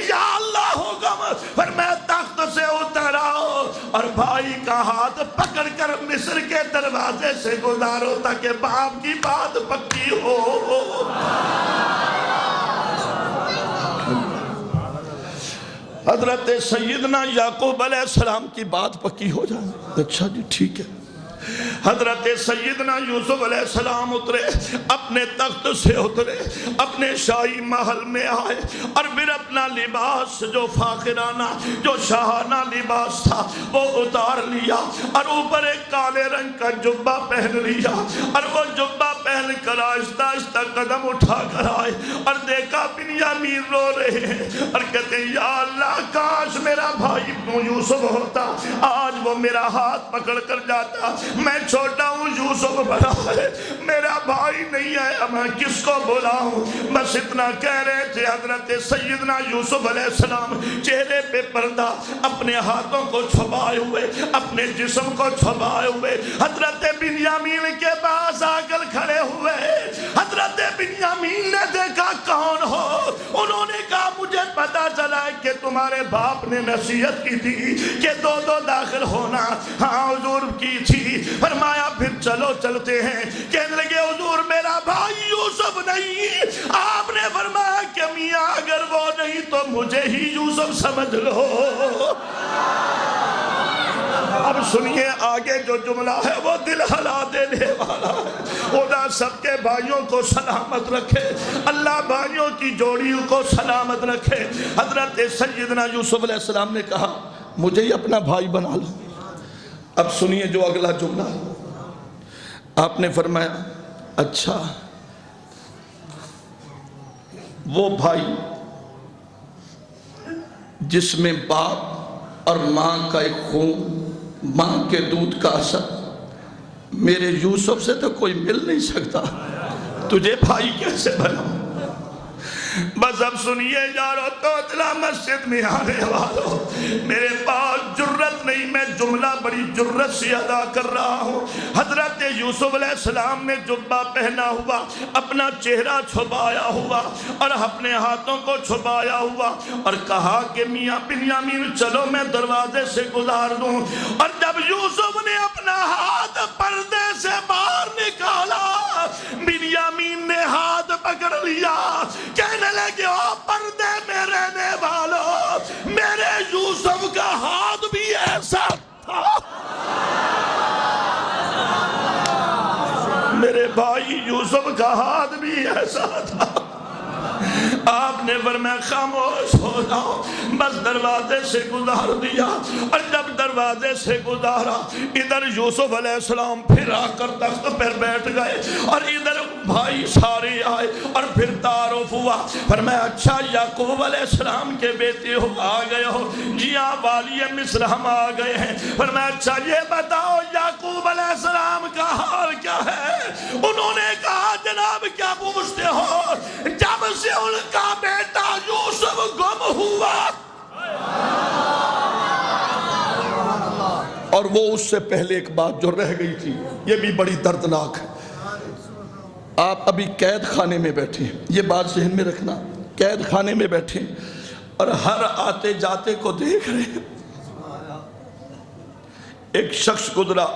یا اللہ حکم، فرمایا تخت سے اتر آؤ اور بھائی کا ہاتھ پکڑ کر مصر کے دروازے سے گزارو تاکہ باپ کی بات پکی ہو۔ حضرت سیدنا یعقوب علیہ السلام کی بات پکی ہو جائے۔ اچھا جی ٹھیک ہے۔ حضرت سیدنا یوسف علیہ السلام اترے، اپنے تخت سے اترے، اپنے شاہی محل میں آئے اور پھر اپنا لباس جو فاخرانہ جو شاہانہ لباس تھا وہ اتار لیا اور اوپر ایک کالے رنگ کا جبہ پہن لیا، اور وہ جبہ پہن کر آہستہ آہستہ قدم اٹھا کر آئے اور دیکھا بنیامین رو رہے ہیں اور کہتے ہیں یا اللہ کاش میرا بھائی یوسف ہوتا، آج وہ میرا ہاتھ پکڑ کر جاتا، میں چھوٹا ہوں یوسف بڑا ہے، میرا بھائی نہیں ہے، میں کس کو بلاؤں؟ بس اتنا کہہ رہے تھے حضرت سیدنا یوسف علیہ السلام چہرے پہ پردہ اپنے ہاتھوں کو چھپائے ہوئے، اپنے جسم کو چھپائے ہوئے حضرت بنیامین کے پاس آ کر کھڑے ہوئے۔ حضرت بنیامین نے دیکھا کون ہو؟ انہوں نے کہا مجھے پتا چلا ہے کہ تمہارے باپ نے نصیحت کی تھی کہ 2 داخل ہونا۔ ہاں حضور کی تھی۔ فرمایا پھر چلو چلتے ہیں۔ کہنے لگے حضور میرا بھائی یوسف نہیں۔ آپ نے فرمایا کہ میاں اگر وہ نہیں تو مجھے ہی یوسف سمجھ لو۔ اب سنیے آگے جو جملہ ہے وہ دل ہلا دینے والا ہے۔ خدا سب کے بھائیوں کو سلامت رکھے، اللہ بھائیوں کی جوڑیوں کو سلامت رکھے۔ حضرت سیدنا یوسف علیہ السلام نے کہا مجھے ہی اپنا بھائی بنا لو۔ اب سنیے جو اگلا جملہ آپ نے فرمایا اچھا وہ بھائی جس میں باپ اور ماں کا ایک خون، ماں کے دودھ کا اثر، میرے یوسف سے تو کوئی مل نہیں سکتا، تجھے بھائی کیسے بنا؟ بس اب سنیے یارو تو اطلاع مسجد میں آنے والوں، میرے پاس جرت نہیں، میں جملہ بڑی جرت سے ادا کر رہا ہوں۔ حضرت یوسف علیہ السلام نے جبہ پہنا ہوا، اپنا چہرہ چھپایا ہوا اور اپنے ہاتھوں کو چھپایا ہوا اور کہا کہ میاں بنیامین چلو میں دروازے سے گزار دوں۔ اور جب یوسف نے اپنا ہاتھ پردے سے باہر نکالا، بنیامین نے ہاتھ پکڑ لیا، کہنے لگے او پردے میں رہنے والوں، میرے یوسف کا ہاتھ بھی ایسا تھا، میرے بھائی یوسف کا ہاتھ بھی ایسا تھا۔ آپ نے فرمایا خاموش ہو جاؤ، بس دروازے سے گزار دیا۔ اور جب دروازے سے گزارا ادھر یوسف علیہ السلام پھر آ کر تخت پر بیٹھ گئے اور ادھر بھائی سارے آئے اور پھر تعارف ہوا. فرمایا اچھا یعقوب علیہ السلام کے بیٹے ہو, آ گئے ہو؟ جی ہاں والی مصر ہم آ گئے ہیں. فرمایا اچھا یہ بتاؤ یعقوب علیہ السلام کا حال کیا ہے؟ انہوں نے کہا جناب کیا پوچھتے ہو؟ جب سے ان کا بیٹا یوسف گم ہوا اور وہ اس سے پہلے ایک بات جو رہ گئی تھی, یہ بھی بڑی دردناک ہے. آپ ابھی قید خانے میں بیٹھے ہیں, یہ بات ذہن میں رکھنا, قید خانے میں بیٹھے اور ہر آتے جاتے کو دیکھ رہے ہیں. ایک شخص گزرا,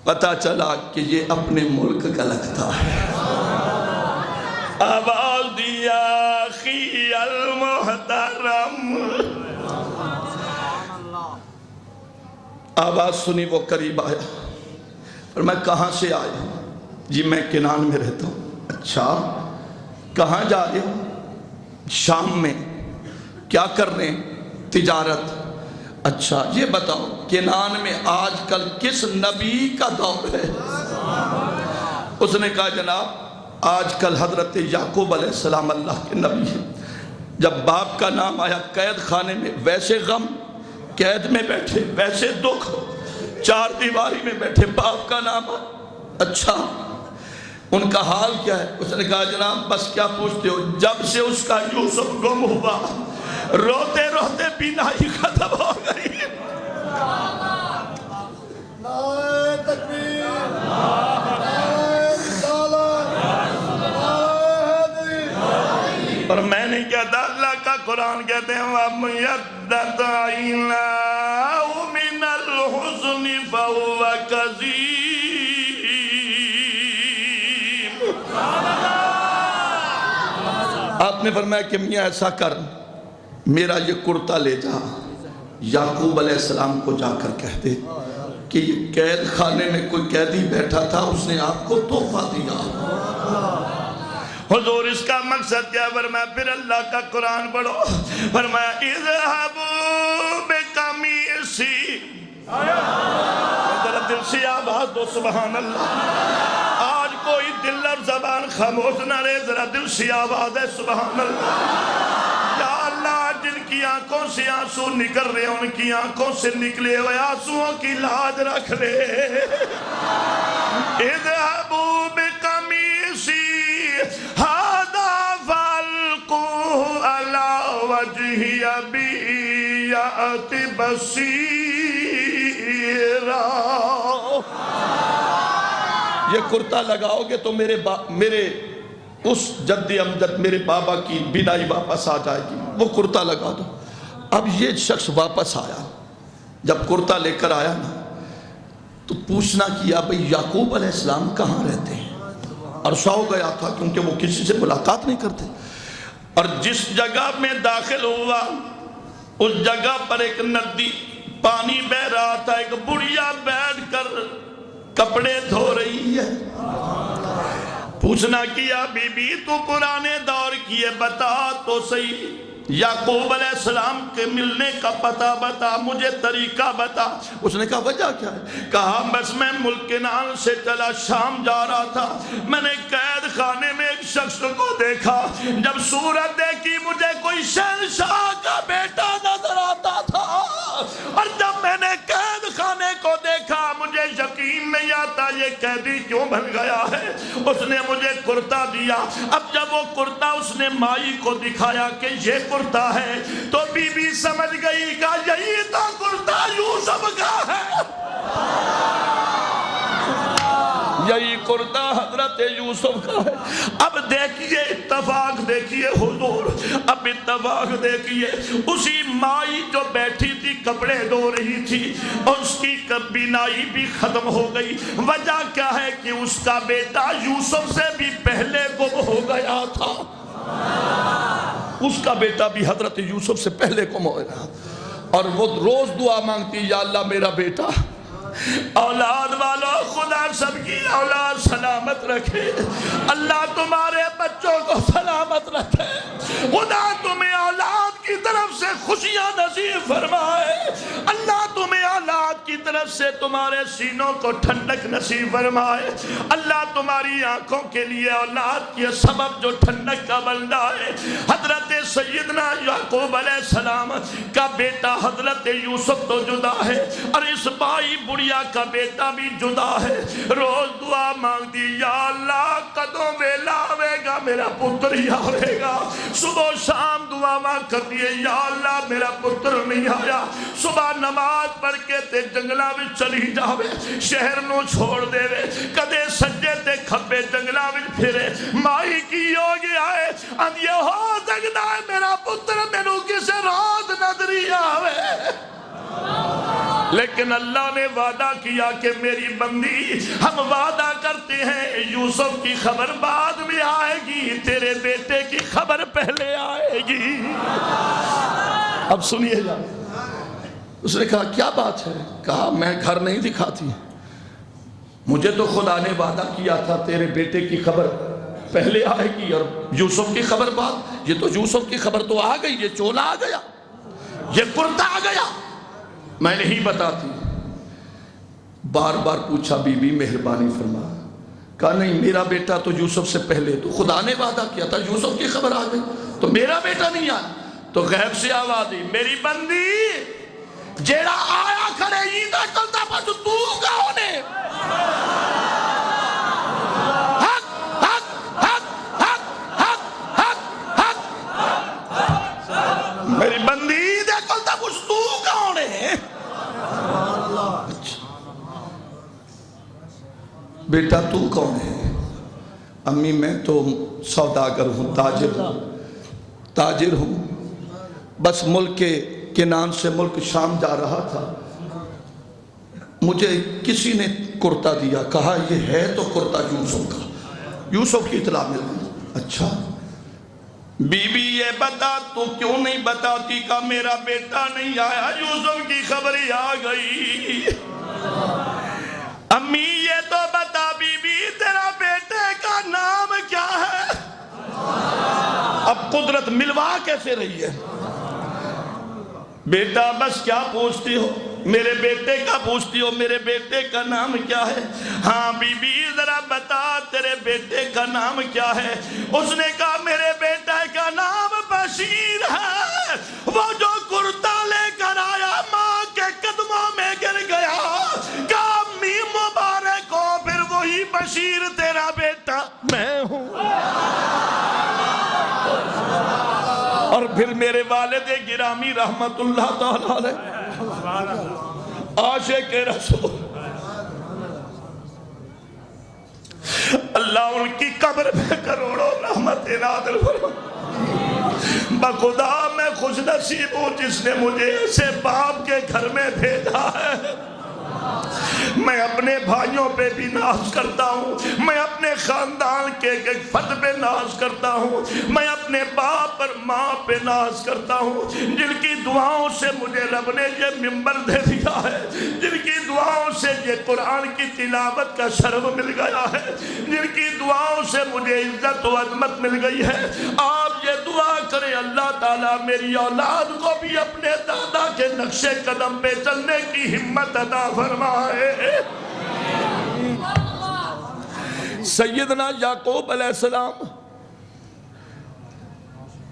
پتا چلا کہ یہ اپنے ملک کا لگتا ہے. آواز دیا اخی المحترم, آواز سنی, وہ قریب آیا. اور میں کہاں سے آیا؟ جی میں کنان میں رہتا ہوں. اچھا کہاں جا رہے ہو؟ شام میں. کیا کر رہے ہیں؟ تجارت. اچھا یہ بتاؤ کنان میں آج کل کس نبی کا دور ہے؟ اس نے کہا جناب آج کل حضرت یعقوب علیہ السلام اللہ کے نبی ہیں. جب باپ کا نام آیا قید خانے میں, ویسے غم قید میں بیٹھے, ویسے دکھ چار دیواری میں بیٹھے, باپ کا نام آیا. اچھا ان کا حال کیا ہے؟ اس نے کہا جناب بس کیا پوچھتے ہو, جب سے اس کا یوسف گم ہوا روتے روتے بینائی ختم ہو گئی. نعرہ تکبیر, نعرہ رسالت, نعرہ حیدری. اور میں نے کہتا اللہ کا قرآن کہتے ہیں وَمْيَدَّتْ عَيْنَاهُ مِنَ الْحُزْنِ فَهُوَ كَظِيمٌ. آپ نے فرمایا کہ میاں ایسا کر, میرا یہ کرتا لے جا, یعقوب علیہ السلام کو جا کر کہہ دے کہ یہ قید خانے میں کوئی قیدی بیٹھا تھا, اس نے آپ کو تحفہ دیا. حضور اس کا مقصد کیا؟ فرمایا پھر اللہ کا قرآن پڑھو. فرمایا اذهبوا بقمیصی, ذرا دل سے آواز دو سبحان اللہ. آج کوئی دل اور زبان خاموش نہ رہے, ذرا دل سے آواز ہے سبحان اللہ. یا اللہ جن کی آنکھوں سے آنسو نکل رہے ان کی آنکھوں سے نکلے ہوئے آنسوؤں کی لاج رکھ لے. اذهبوا بقمیصی هذا فالقوه على وجه ابي يأتي بصيرا. یہ کرتا لگاؤ گے تو میرے اس جد امجد میرے بابا کی بینائی واپس آ جائے گی. وہ کرتا لگا دو. اب یہ شخص واپس آیا, جب کرتا لے کر آیا نا تو پوچھنا کیا بھئی یعقوب علیہ السلام کہاں رہتے ہیں؟ عرصہ ہو گیا تھا کیونکہ وہ کسی سے ملاقات نہیں کرتے. اور جس جگہ میں داخل ہوا اس جگہ پر ایک ندی پانی بہ رہا تھا. ایک بڑھیا بیٹھ کر کپڑے دھو رہی ہے. پوچھنا کیا بی بی تو پرانے دور کی ہے, بتا تو صحیح یعقوب علیہ السلام کے ملنے کا پتہ بتا, مجھے طریقہ بتا. اس نے کہا وجہ کیا ہے؟ کہا بس میں ملک کنان سے چلا شام جا رہا تھا, میں نے قید خانے میں ایک شخص کو دیکھا, جب صورت دیکھی مجھے کوئی شہنشاہ کا بیٹا نظر آتا تھا, اور جب میں نے قید خانے کو دیکھا مجھے یقین نہیں آتا یہ قیدی کیوں بن گیا ہے. اس نے مجھے کرتا دیا. اب جب وہ کرتا اس نے مائی کو دکھایا کہ یہ کرتا ہے تو بی بی سمجھ گئی کہ یہی تو کرتا یوسف کا ہے, یہی کرتا حضرت یوسف کا ہے. اب دیکھیے اتفاق دیکھیے حضور, اب اتفاق دیکھیے اسی مائی جو بیٹھی تھی کپڑے دھو رہی تھی اور اس کی بینائی بھی ختم ہو گئی. وجہ کیا ہے کہ اس کا بیٹا یوسف سے بھی پہلے گم ہو گیا تھا. اس کا بیٹا بھی حضرت یوسف سے پہلے گم ہو گیا, اور وہ روز دعا مانگتی یا اللہ میرا بیٹا. اولاد والو خدا سب کی اولاد سلامت رکھے, اللہ تمہارے بچوں کو سلامت رکھے, خدا تمہیں اولاد کی طرف سے خوشیاں نصیب فرمائے, اللہ تمہیں اولاد کی طرف طرف سے تمہارے سینوں کو ٹھنڈک نصیب فرمائے۔ اللہ تمہاری آنکھوں کے لیے اولاد کی سبب جو ٹھنڈک کا بندہ ہے۔ حضرت سیدنا یعقوب علیہ السلام کا بیٹا حضرت یوسف تو جدا ہے، اور اس بائی بڑیا کا بیٹا بھی جدا ہے۔ روز دعا مانگ دی، یا اللہ کدوں ویلا آوے گا میرا پتر ہی آوے گا۔ صبح شام دعا مانگ کر دیے، یا اللہ میرا پتر نہیں آیا۔ صبح نماز پڑھ کے تے جنگلہ میں چلی جاوے، شہر نو چھوڑ دے وے، کدے سجے تے کھبے جنگلہ میں پھرے۔ مائی کی ہو گیا ہے، اب یہ ہو سکتا ہے میرا پتر مینوں کسے روز نظری آوے، لیکن اللہ نے وعدہ کیا کہ میری بندی، ہم وعدہ کرتے ہیں یوسف کی خبر بعد میں آئے گی، تیرے بیٹے کی خبر پہلے آئے گی۔ اب سنیے جا، اس نے کہا کیا بات ہے؟ کہا میں گھر نہیں دکھاتی، مجھے تو خدا نے وعدہ کیا تھا تیرے بیٹے کی خبر پہلے آئے گی اور یوسف کی خبر بعد۔ یہ تو یوسف کی خبر تو آ گئی، یہ چولا آ گیا، یہ کرتا آ گیا، میں نہیں بتاتی۔ بار بار پوچھا، بی بی مہربانی فرما۔ کہا نہیں، میرا بیٹا تو یوسف سے پہلے، تو خدا نے وعدہ کیا تھا، یوسف کی خبر آ گئی تو میرا بیٹا نہیں آیا۔ تو غیب سے آواز دی، میری بندی جیڑا آیا کھڑے ہی نہ چلتا پس تو گاؤنے۔ حق حق حق حق حق حق حق، میری بندی دے چلتا پس تو گاؤنے۔ بیٹا تو کون ہے؟ امی میں تو سوداگر ہوں، تاجر ہوں، بس ملک کے نام سے ملک شام جا رہا تھا، مجھے کسی نے کرتا دیا، کہا یہ ہے تو کرتا یوسف کا، یوسف کی اطلاع مل گئی۔ اچھا بی بی یہ بتا تو کیوں نہیں بتاتی کہ میرا بیٹا نہیں آیا، یوسف کی خبر آ گئی۔ امی یہ تو بتا بی بی تیرا بیٹے کا نام کیا ہے؟ اب قدرت ملوا کیسے رہی ہے؟ بیٹا بس کیا پوچھتی ہو، میرے بیٹے کا پوچھتی ہو، میرے بیٹے کا نام کیا ہے؟ ہاں بی بی ذرا بتا تیرے بیٹے کا نام کیا ہے؟ اس نے کہا میرے بیٹے کا نام بشیر ہے، وہ جو کرتا لے کر آیا ماں کے قدموں میں گر گیا، کہا امی مبارک ہو، پھر وہی بشیر تیرا بیٹا میں ہوں۔ اور پھر میرے والد گرامی رحمت اللہ تعالیٰ علیہ، عاشق رسول، اللہ ان کی قبر میں کروڑوں رحمت نازل فرمائے۔ بخدا میں خوش نصیب ہوں جس نے مجھے ایسے باپ کے گھر میں بھیجا ہے۔ میں اپنے بھائیوں پہ بھی ناز کرتا ہوں، میں اپنے خاندان کے ایک فرد پہ ناز کرتا ہوں، میں اپنے باپ اور ماں پہ ناز کرتا ہوں، جن کی دعاؤں سے مجھے رب نے یہ منبر دے دیا ہے، جن کی دعاؤں سے یہ قرآن کی تلاوت کا شرف مل گیا ہے، جن کی دعاؤں سے مجھے عزت و عظمت مل گئی ہے۔ آپ یہ دعا کریں اللہ تعالیٰ میری اولاد کو بھی اپنے دادا کے نقش قدم پہ چلنے کی ہمت عطا فرمائے۔ سیدنا یعقوب علیہ السلام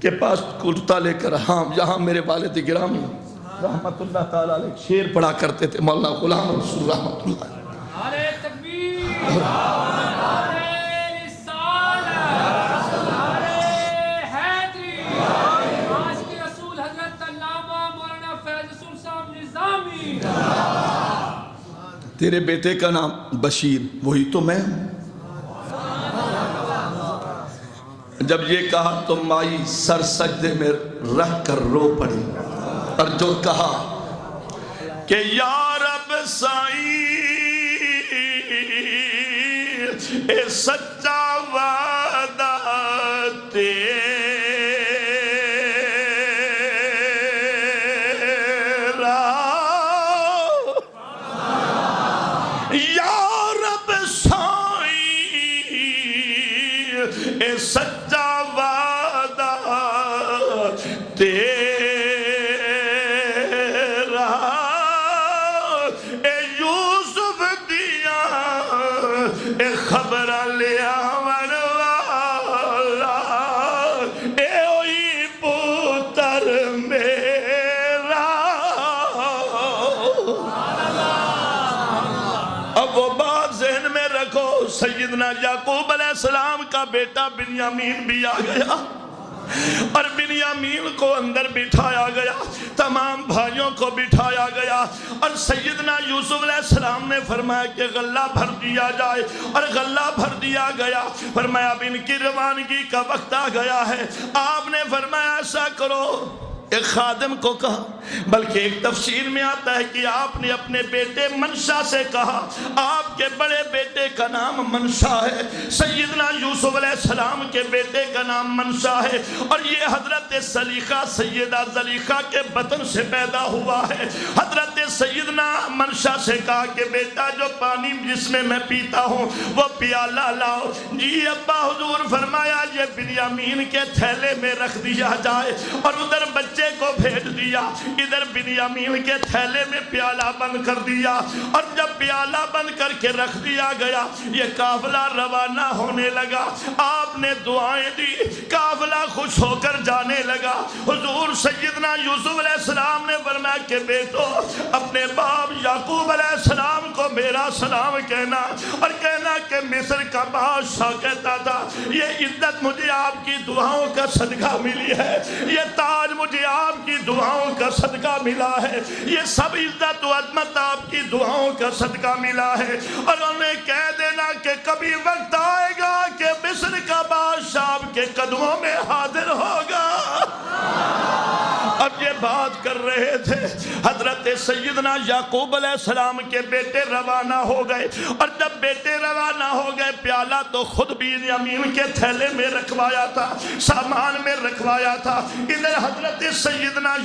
کے پاس کرتا لے کر، ہاں یہاں میرے والد گرامی رحمت اللہ تعالیٰ علیہ شعر پڑھا کرتے تھے، مولانا غلام رسول رحمت اللہ علیہ۔ نعرہ تکبیر، نعرہ رسالت، نعرہ حیدری، عاشق رسول حضرت علامہ مولانا فیض رسول صاحب نظامی۔ تیرے بیٹے کا نام بشیر، وہی تو میں ہوں۔ جب یہ کہا تو مائی سر سجدے میں رکھ کر رو پڑی، اور جو کہا کہ یا رب سائی اے سچا وعدہ تیرا، یا رب سائی اے سچا وعدہ تیرا، اے خبر لیا وروالا اے ہوئی پتر میرا اب وہ بات ذہن میں رکھو سیدنا یعقوب علیہ السلام کا بیٹا بنیامین بھی آ گیا اور بنیامین کو اندر بٹھایا گیا تمام بھائیوں کو بٹھایا گیا اور سیدنا یوسف علیہ السلام نے فرمایا کہ غلہ بھر دیا جائے اور غلہ بھر دیا گیا فرمایا اب ان کی روانگی کا وقت آ گیا ہے آپ نے فرمایا ایسا کرو ایک خادم کو کہا بلکہ ایک تفسیر میں آتا ہے کہ آپ نے اپنے بیٹے منشا سے کہا آپ کے بڑے بیٹے کا نام منشا ہے سیدنا یوسف علیہ السلام کے بیٹے کا نام منشا ہے اور یہ حضرت سلیقہ سیدہ زلیخا کے بطن سے پیدا ہوا ہے حضرت سیدنا منشا سے کہا کہ بیٹا جو پانی جس میں پیتا ہوں وہ پیالہ لاؤ جی ابا حضور فرمایا یہ بنیامین کے تھیلے میں رکھ دیا جائے اور ادھر بچے کو بھیج دیا ادھر بنیامین کے تھیلے میں پیالہ بند کر دیا اور جب پیالہ بند کر کے رکھ دیا گیا یہ قافلہ روانہ ہونے لگا آپ نے دعائیں دی قافلہ خوش ہو کر جانے لگا حضور سیدنا یوسف علیہ السلام نے فرمایا کہ بیٹو اپنے باپ یعقوب علیہ السلام کو میرا سلام کہنا اور کہنا کہ مصر کا بادشاہ کہتا تھا یہ عزت مجھے آپ کی دعاؤں کا صدقہ ملی ہے یہ تاج مجھے آپ کی دعاؤں کا صدقہ ملا ہے یہ سب عزت و عظمت آپ کی دعاؤں کا صدقہ ملا ہے اور انہیں کہہ دینا کہ کبھی وقت آئے گا کہ مصر کا بادشاہ آپ کے قدموں میں حاضر ہوگا اب یہ بات کر رہے تھے حضرت سیدنا یعقوب علیہ السلام کے بیٹے روانہ ہو گئے اور جب بیٹے روانہ ہو گئے پیالہ تو خود بنیامین کے تھیلے میں رکھوایا تھا سامان میں رکھوایا تھا ادھر حضرت سیدنا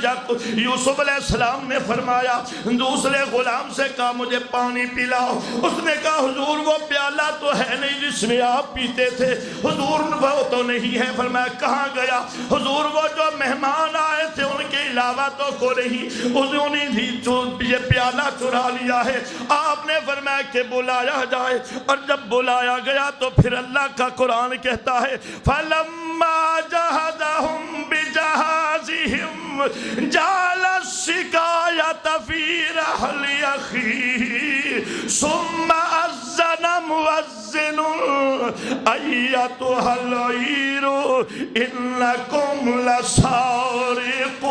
یوسف علیہ السلام نے فرمایا دوسرے غلام سے کہا مجھے پانی پلاؤ اس نے کہا حضور وہ پیالہ تو ہے نہیں جس میں آپ پیتے تھے حضور وہ تو نہیں ہے فرمایا کہاں گیا حضور وہ جو مہمان آئے تھے ان کے علاوہ تو کو نہیں انہوں نے یہ پیالہ چرا لیا ہے آپ نے فرمایا کہ بلایا جائے اور جب بلایا گیا تو پھر اللہ کا قرآن کہتا ہے فَلَمَّا جَهَدَهُمْ بِجَهَازِهِمْ جَعَلَ الشِّكَايَةَ فِي رَحْلِ أَخِيهِ ثُمَّ أَذَّنَ مُؤَذِّنٌ أَيَّتُهَا الْعِيرُ إِنَّكُمْ لَسَارِقُونَ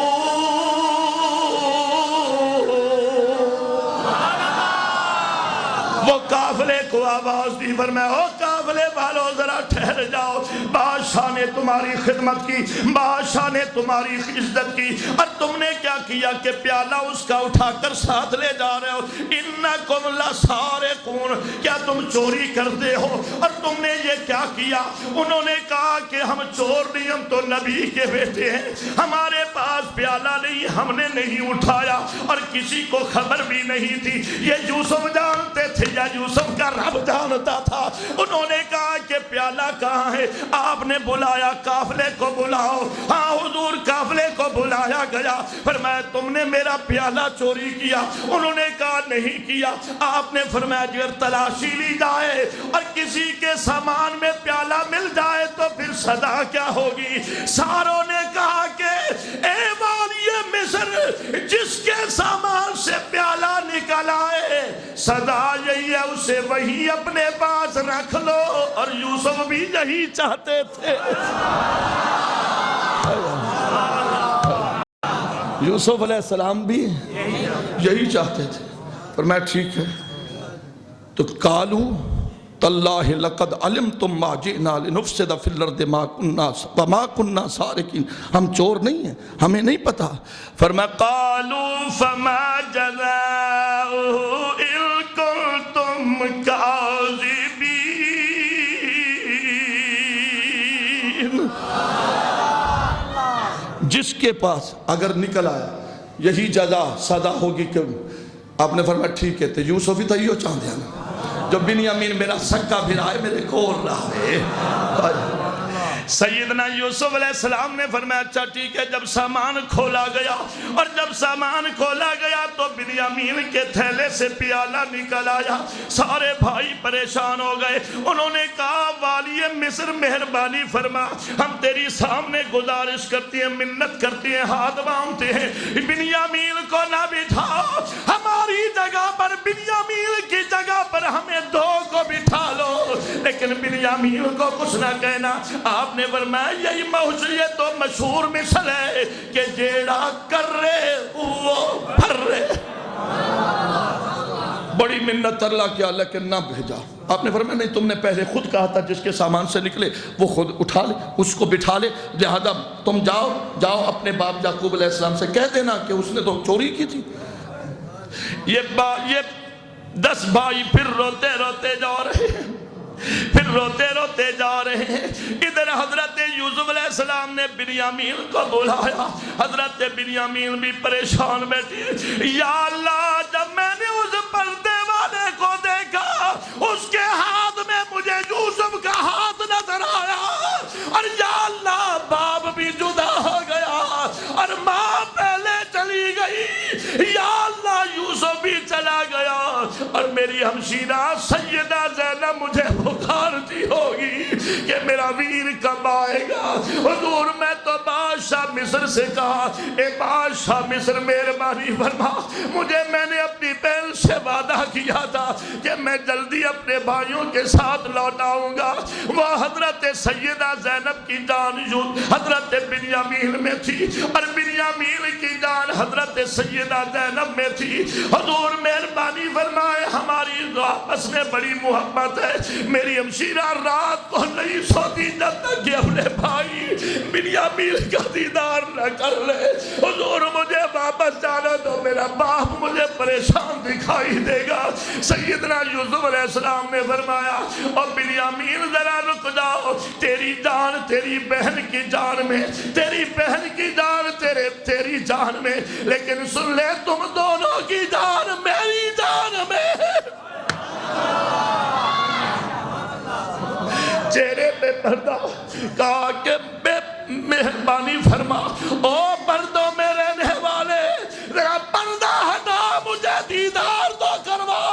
وہ قافلے کو آواز دی فرمایا او قافلے والوں ذرا ٹھہر جاؤ بادشاہ نے تمہاری خدمت کی بادشاہ نے تمہاری عزت کی اور تم نے کیا کیا کہ پیالہ اس کا اٹھا کر ساتھ لے جا رہے ہو انکم لسارقون کیا تم چوری کرتے ہو اور تم نے یہ کیا کیا انہوں نے کہا کہ ہم چور نہیں ہم تو نبی کے بیٹے ہیں ہمارے پاس پیالہ نہیں ہم نے نہیں اٹھایا اور کسی کو خبر بھی نہیں تھی یہ یوسف جانتے تھے یا یوسف کا رب جانتا تھا انہوں نے کہا کہ پیالہ کہاں ہے آپ نے بلایا قافلے کو بلاؤ ہاں حضور قافلے کو بلایا گیا فرمایا تم نے میرا پیالہ چوری کیا انہوں نے کہا نہیں کیا آپ نے فرمایا اگر تلاشی لی جائے اور کسی کے سامان میں پیالہ مل جائے تو پھر صدا کیا ہوگی ساروں نے کہا کہ اے والی مصر جس کے سامان سے پیالہ نکل آئے صدا یہی ہے اسے وہی اپنے پاس رکھ لو اور یوسف بھی یہی چاہتے تھے یوسف علیہ السلام بھی یہی چاہتے تھے فرمایا ٹھیک ہے تو قالو تاللہ لقد علمتم ما جئنا لنفسد فی الارض وما کننا سارقین ہم چور نہیں ہیں ہمیں نہیں پتا فرمایا قالو فما جزاؤہ ان کنتم کاذبین جس کے پاس اگر نکل آیا یہی جزا صدا ہوگی کہ آپ نے فرمایا ٹھیک ہے تو یوسف ہی تھا یہ چاہتے ہیں نا جو بنیامین میرا سکا بھرا ہے میرے کول رہا ہے سیدنا یوسف علیہ السلام نے فرمایا اچھا ٹھیک ہے. جب سامان کھولا گیا اور جب سامان کھولا گیا تو بنیامین کے تھیلے سے پیالہ نکل آیا. سارے بھائی پریشان ہو گئے. انہوں نے کہا والی مصر مہربانی فرما, ہم تیری سامنے گزارش کرتی ہیں, منت کرتی ہیں, ہاتھ باندھتے ہیں, بنیامین کو نہ بٹھا, ہماری جگہ پر بنیامین کی جگہ پر ہمیں دو کو بٹھا لو, لیکن بنیامین کو کچھ نہ کہنا. آپ نے فرمایا یہی یہ تو مشہور مثل ہے کہ جیڑا کر رہے وہ بھر رہے. بڑی منت اللہ کیا لیکن نہ بھیجا. آپ نے فرمایا نہیں, تم نے پہلے خود کہا تھا جس کے سامان سے نکلے وہ خود اٹھا لے, اس کو بٹھا لے, لہذا تم جاؤ اپنے باپ یعقوب علیہ السلام سے کہہ دینا کہ اس نے تو چوری کی تھی. یہ 10 بھائی پھر روتے روتے جا رہے ہیں, پھر روتے روتے جا رہے ہیں. ادھر حضرت یوسف علیہ السلام نے بنیامین کو بلایا. حضرت بنیامین بھی پریشان بیٹھی. یا اللہ, جب میں نے اس پردے والے کو دیکھا اس کے ہاتھ میں مجھے یوسف کا ہاتھ نظر آیا, اور یا اللہ باپ بھی جدا ہو گیا اور ماں پہلے چلی گئی. یا اللہ یوسف بھی چلا گیا اور میری ہمشیرہ سیدہ زینب مجھے پکارتی ہوگی کہ میرا ویر کب آئے گا. حضور میں تو بادشاہ مصر سے کہا اے بادشاہ مصر مہربانی فرما, میں نے اپنی بہن سے وعدہ کیا تھا کہ میں جلدی اپنے بھائیوں کے ساتھ لوٹ آؤں گا. وہ حضرت سیدہ زینب کی جان حضرت بنیامین میں تھی اور بنیامین کی جان حضرت سیدہ زینب میں تھی. حضور مہربانی فرمائے, ہماری آپس میں بڑی محبت ہے. میری ہمشیرہ رات کو نہیں سوتی جب تک کہ اپنے بھائی بنیامین کا دیدار نہ کر لے. حضور مجھے واپس جانا تو میرا باپ مجھے پریشان دکھائی دے گا. سیدنا یوسف علیہ السلام نے فرمایا اور بنیامین ذرا رک جاؤ, تیری جان تیری بہن کی جان میں, تیری بہن کی جان تیری جان میں, لیکن سن لے تم دونوں کی جان میری جان میں. چہرے پہ پردہ, کہا کہ بے مہربانی فرما او پردوں میں رہنے والے ذرا پردہ ہٹا, مجھے دیدار تو کروا.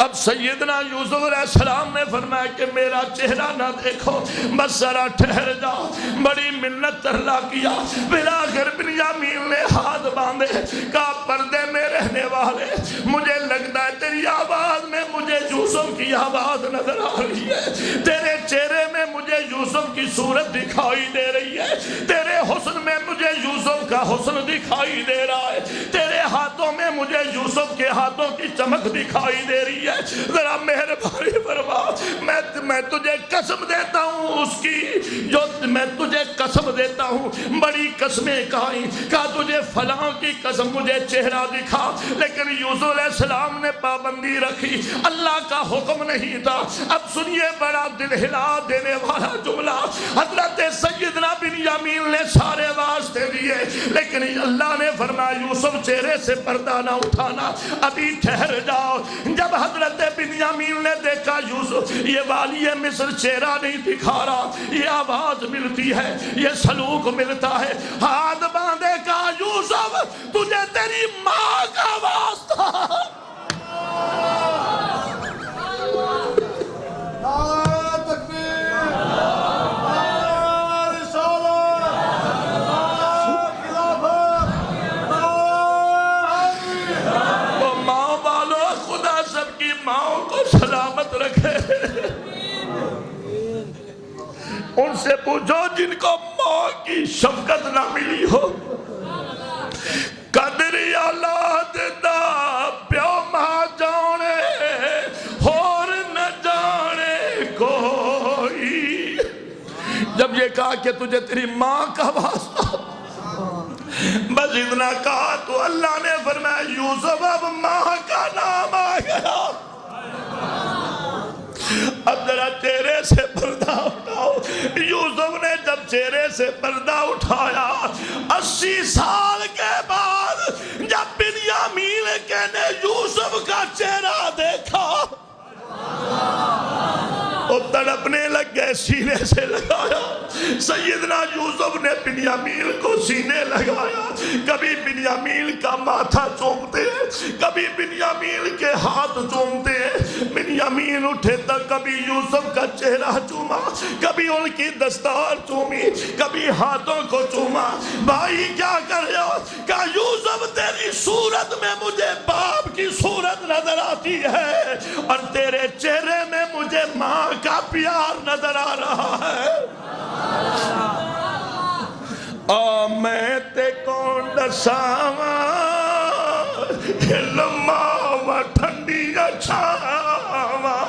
اب سیدنا یوسف علیہ السلام نے فرمایا کہ میرا چہرہ نہ دیکھو, بس ذرا ٹھہر جاؤ. بڑی منت ترلا کیا. بلاخر بنیامین نے ہاتھ باندھے, کہا پردے میں رہنے والے مجھے لگتا ہے تیری آواز میں مجھے یوسف کی آواز نظر آ رہی ہے, تیرے چہرے میں مجھے یوسف کی صورت دکھائی دے رہی ہے, تیرے حسن میں مجھے یوسف کا حسن دکھائی دے رہا ہے, تیرے ہاتھوں میں مجھے یوسف کے ہاتھوں کی چمک دکھائی دے رہی ہے. ذرا مہربانی فرما, میں تجھے قسم دیتا ہوں اس کی جو میں تجھے قسم دیتا ہوں, بڑی قسمیں کہا تجھے فلاں کی قسم مجھے چہرہ دکھا, لیکن یوسف علیہ السلام نے پابندی رکھی, اللہ کا حکم نہیں تھا. اب سنیے بڑا دل ہلا دینے والا جملہ, حضرت سیدنا بنیامین نے سارے واسطے دیے, لیکن اللہ نے فرمایا یوسف چہرے سے پردہ نہ اٹھانا, ابھی ٹھہر جاؤ. جب حضرت بنیامین نے دیکھا یوسف یہ والی مصر چہرہ نہیں دکھا رہا, یہ آواز ملتی ہے, یہ سلوک ملتا ہے, ہاتھ باندھے کہا یوسف تجھے تیری ماں کا واسطہ. نعرہ تکبیر, نعرہ رسالت, نعرہ خلافت, نعرہ حیدری. وہ ماں والو خدا سب کی ماں کو سلامت رکھے. ان سے پوچھو جن کو ماں کی شفقت نہ ملی ہو, قدری اولاد دا پیو ماں جانے اور نہ جانے کوئی. جب یہ کہا کہ تجھے تیری ماں کا واسطہ, بس اتنا کہا تو اللہ نے فرمایا یوسف اب ماں کا نام آ گیا. اب ذرا چہرے سے پردہ اٹھاؤ. یوسف نے جب چہرے سے پردہ اٹھایا 80 سال کے بعد جب بنیامین نے یوسف کا چہرہ دیکھا وہ تڑپ اپنے لگ گئے سینے سے لگایا. سیدنا یوسف نے بنیامین کو سینے لگایا. کبھی بنیامین کا ماتھا چومتے ہیں, کبھی بنیامین کے ہاتھ چومتے ہیں. بنیامین اٹھے تک کبھی یوسف کا چہرہ چوما, کبھی ان کی دستار چومی, کبھی ہاتھوں کو چوما. بھائی کیا کر رہے ہو؟ کہا یوسف تیری صورت میں مجھے باپ کی صورت نظر آتی ہے اور تیرے چہرے میں مجھے ماں کا پیار نظر آ رہا ہے. میں تے کون دساواں لماوا ٹھنڈیاں چھاواں.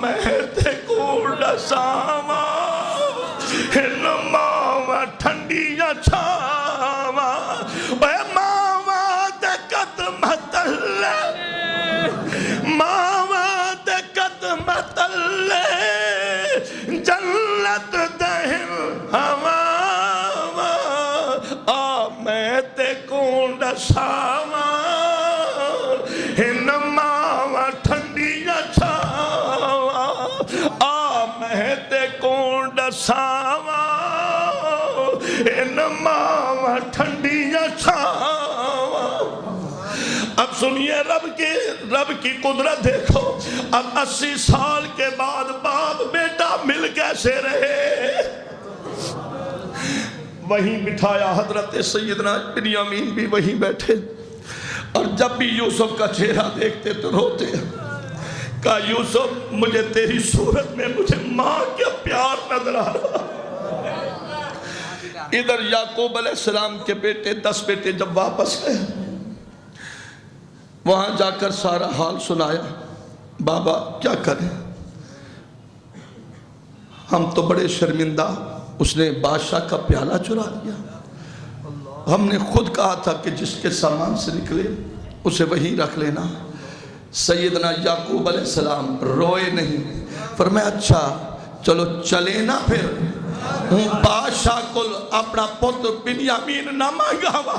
میں تے کون دساواں لماوا ٹھنڈیاں چھاواں. اے ماواں دے قدم تلے, ماواں دے قدم تلے جنت دہن ہوا. میں تے کون دساواں ہن ماواں ٹھنڈیاں چھاواں. میں تے کون دساواں ہن ماواں ٹھنڈیاں چھاواں. اب سنیے رب کی قدرت دیکھو. اب 80 سال کے بعد باپ بیٹا مل کیسے رہے؟ وہیں بٹھایا حضرت سیدنا بنیامین بھی وہیں بیٹھے, اور جب بھی یوسف کا چہرہ دیکھتے تو روتے. کہا یوسف مجھے تیری صورت میں مجھے ماں کا پیار نظر آ رہا. ادھر یعقوب علیہ السلام کے بیٹے 10 بیٹے جب واپس گئے, وہاں جا کر سارا حال سنایا. بابا کیا کریں, ہم تو بڑے شرمندہ, اس نے بادشاہ کا پیالہ چرا لیا. ہم نے خود کہا تھا کہ جس کے سامان سے نکلے اسے وہیں رکھ لینا. سیدنا یعقوب علیہ السلام روئے نہیں, فرمایا اچھا چلو چلے نا پھر, بادشاہ کو اپنا پتر بنیامین نہ مانگا ہوا.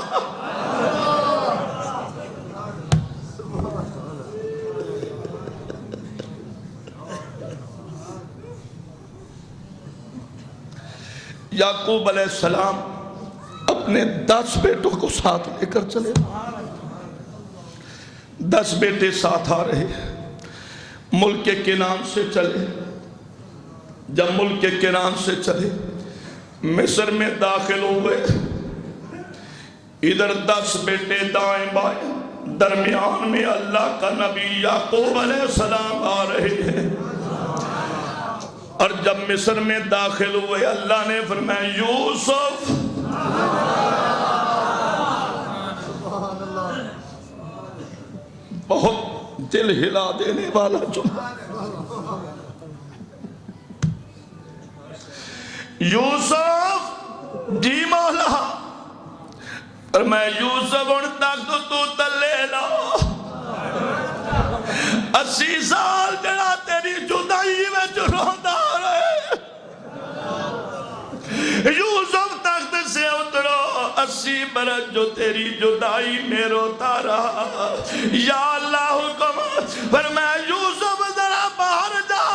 یعقوب علیہ السلام اپنے 10 بیٹوں کو ساتھ لے کر چلے. 10 بیٹے ساتھ آ رہے, ملک کنعان سے چلے. جب ملک کنعان سے چلے مصر میں داخل ہوئے. ادھر 10 بیٹے دائیں بائیں, درمیان میں اللہ کا نبی یعقوب علیہ السلام آ رہے ہیں. اور جب مصر میں داخل ہوئے اللہ نے فرمایا یوسف, بہت دل ہلا دینے والا جملہ, یوسف جی مولا. فرمایا یوسف ان تک تو تلے لا, 80 سال جڑا تیری جدائی میں روندا رہے. یوسف تخت سے اترو, 80 برس جو تیری جدائی میں روتا رہا. یا اللہ حکم, فرمایا یوسف ذرا باہر جا,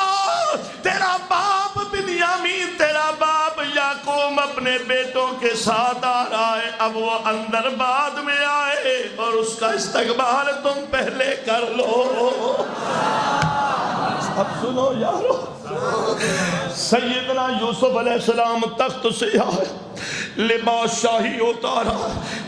تیرا باپ بنیامین, تیرا باپ یعقوب اپنے بیٹوں کے ساتھ آ رہا ہے. اب وہ اندر بعد میں آئے اور اس کا استقبال تم پہلے کر لو. اب سنو یارو, سیدنا یوسف علیہ السلام تخت سے آئے, لباس شاہی اتارا,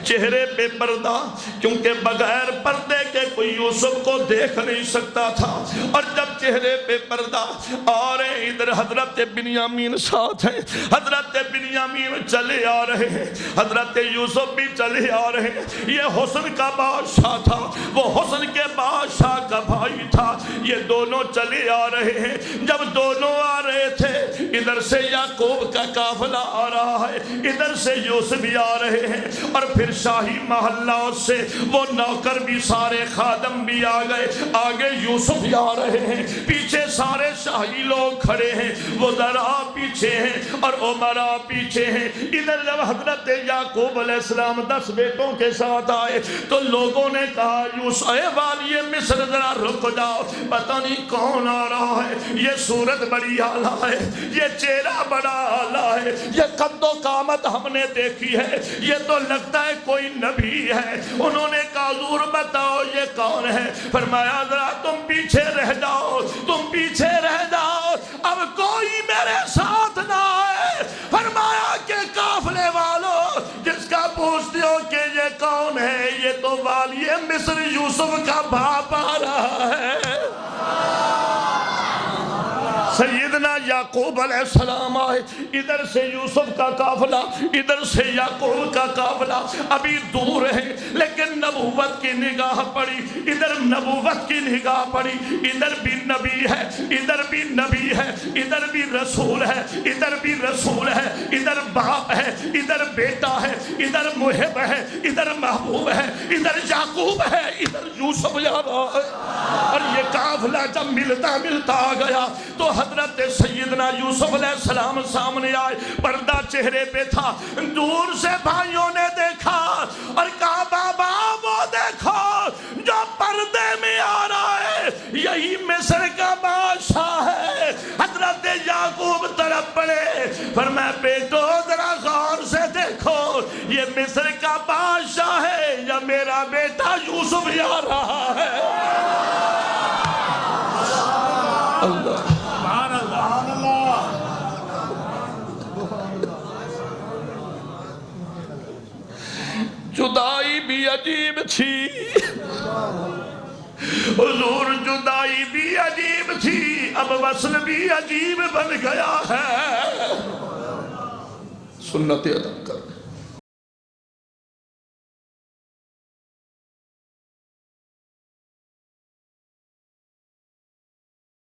چہرے پہ پردہ, کیونکہ بغیر پردے کے کوئی یوسف کو دیکھ نہیں سکتا تھا. اور جب چہرے پہ پردہ آ رہے, ادھر حضرت بنیامین ساتھ ہیں. حضرت بنیامین چلے آ رہے ہیں, حضرت یوسف بھی چلے آ رہے ہیں. یہ حسن کا بادشاہ تھا, وہ حسن کے بادشاہ کا بھائی تھا. یہ دونوں چلے آ رہے ہیں. جب دونوں آ رہے تھے, ادھر سے یعقوب کا قافلہ آ رہا ہے, ادھر ادھر سے یوسف بھی آ رہے ہیں، اور پھر شاہی محلہ سے وہ نوکر بھی سارے خادم بھی آ گئے، آگے یوسف بھی آ رہے ہیں، پیچھے سارے شاہی لوگ کھڑے ہیں، وہ ذرا پیچھے ہیں اور عمرہ پیچھے ہیں۔ ادھر جب حضرت یعقوب علیہ السلام 10 بیٹوں کے ساتھ آئے تو لوگوں نے کہا یوسف اے والی مصر ذرا رک جاؤ، پتہ نہیں کون آ رہا ہے، یہ صورت بڑی اعلیٰ ہے، یہ چہرہ بڑا اعلیٰ ہے، یہ قد و قامت ہم نے دیکھی ہے، یہ تو لگتا ہے کوئی نبی ہے۔ انہوں نے کہا حضور بتاؤ یہ کون ہے؟ فرمایا ذرا تم پیچھے رہ جاؤ، تم پیچھے رہ جاؤ، اب کوئی میرے ساتھ نہ آئے۔ فرمایا کہ قافلے والوں جس کا پوچھتے ہو کہ یہ کون ہے، یہ تو والی مصر یوسف کا باپ آ رہا ہے۔ سیدنا یعقوب علیہ السلام آئے، ادھر سے یوسف کا قافلہ، ادھر سے یعقوب کا قافلہ، ابھی دور ہے لیکن نبوت کی نگاہ پڑی، ادھر نبوت کی نگاہ پڑی، ادھر بھی نبی ہے، ادھر بھی نبی ہے، ادھر بھی رسول ہے، ادھر بھی رسول ہے، ادھر باپ ہے، ادھر بیٹا ہے، ادھر محب ہے، ادھر محبوب ہے، ادھر یعقوب ہے، ادھر یوسف جا رہا ہے۔ اور یہ قافلہ جب ملتا آ گیا تو حضرت سیدنا یوسف علیہ السلام سامنے آئے، پردہ چہرے پہ تھا، دور سے بھائیوں نے دیکھا اور کہا بابا وہ دیکھو جو پردے میں آ رہا ہے یہی مصر کا بادشاہ ہے۔ حضرت یعقوب طرف پڑے، فرمایا بیٹو ذرا غور سے دیکھو یہ مصر کا بادشاہ ہے یا میرا بیٹا یوسف آ رہا ہے۔ اللہ جدائی بھی عجیب تھی حضور، جدائی بھی عجیب تھی، اب وصل بھی عجیب بن گیا ہے۔ سنت ادا کر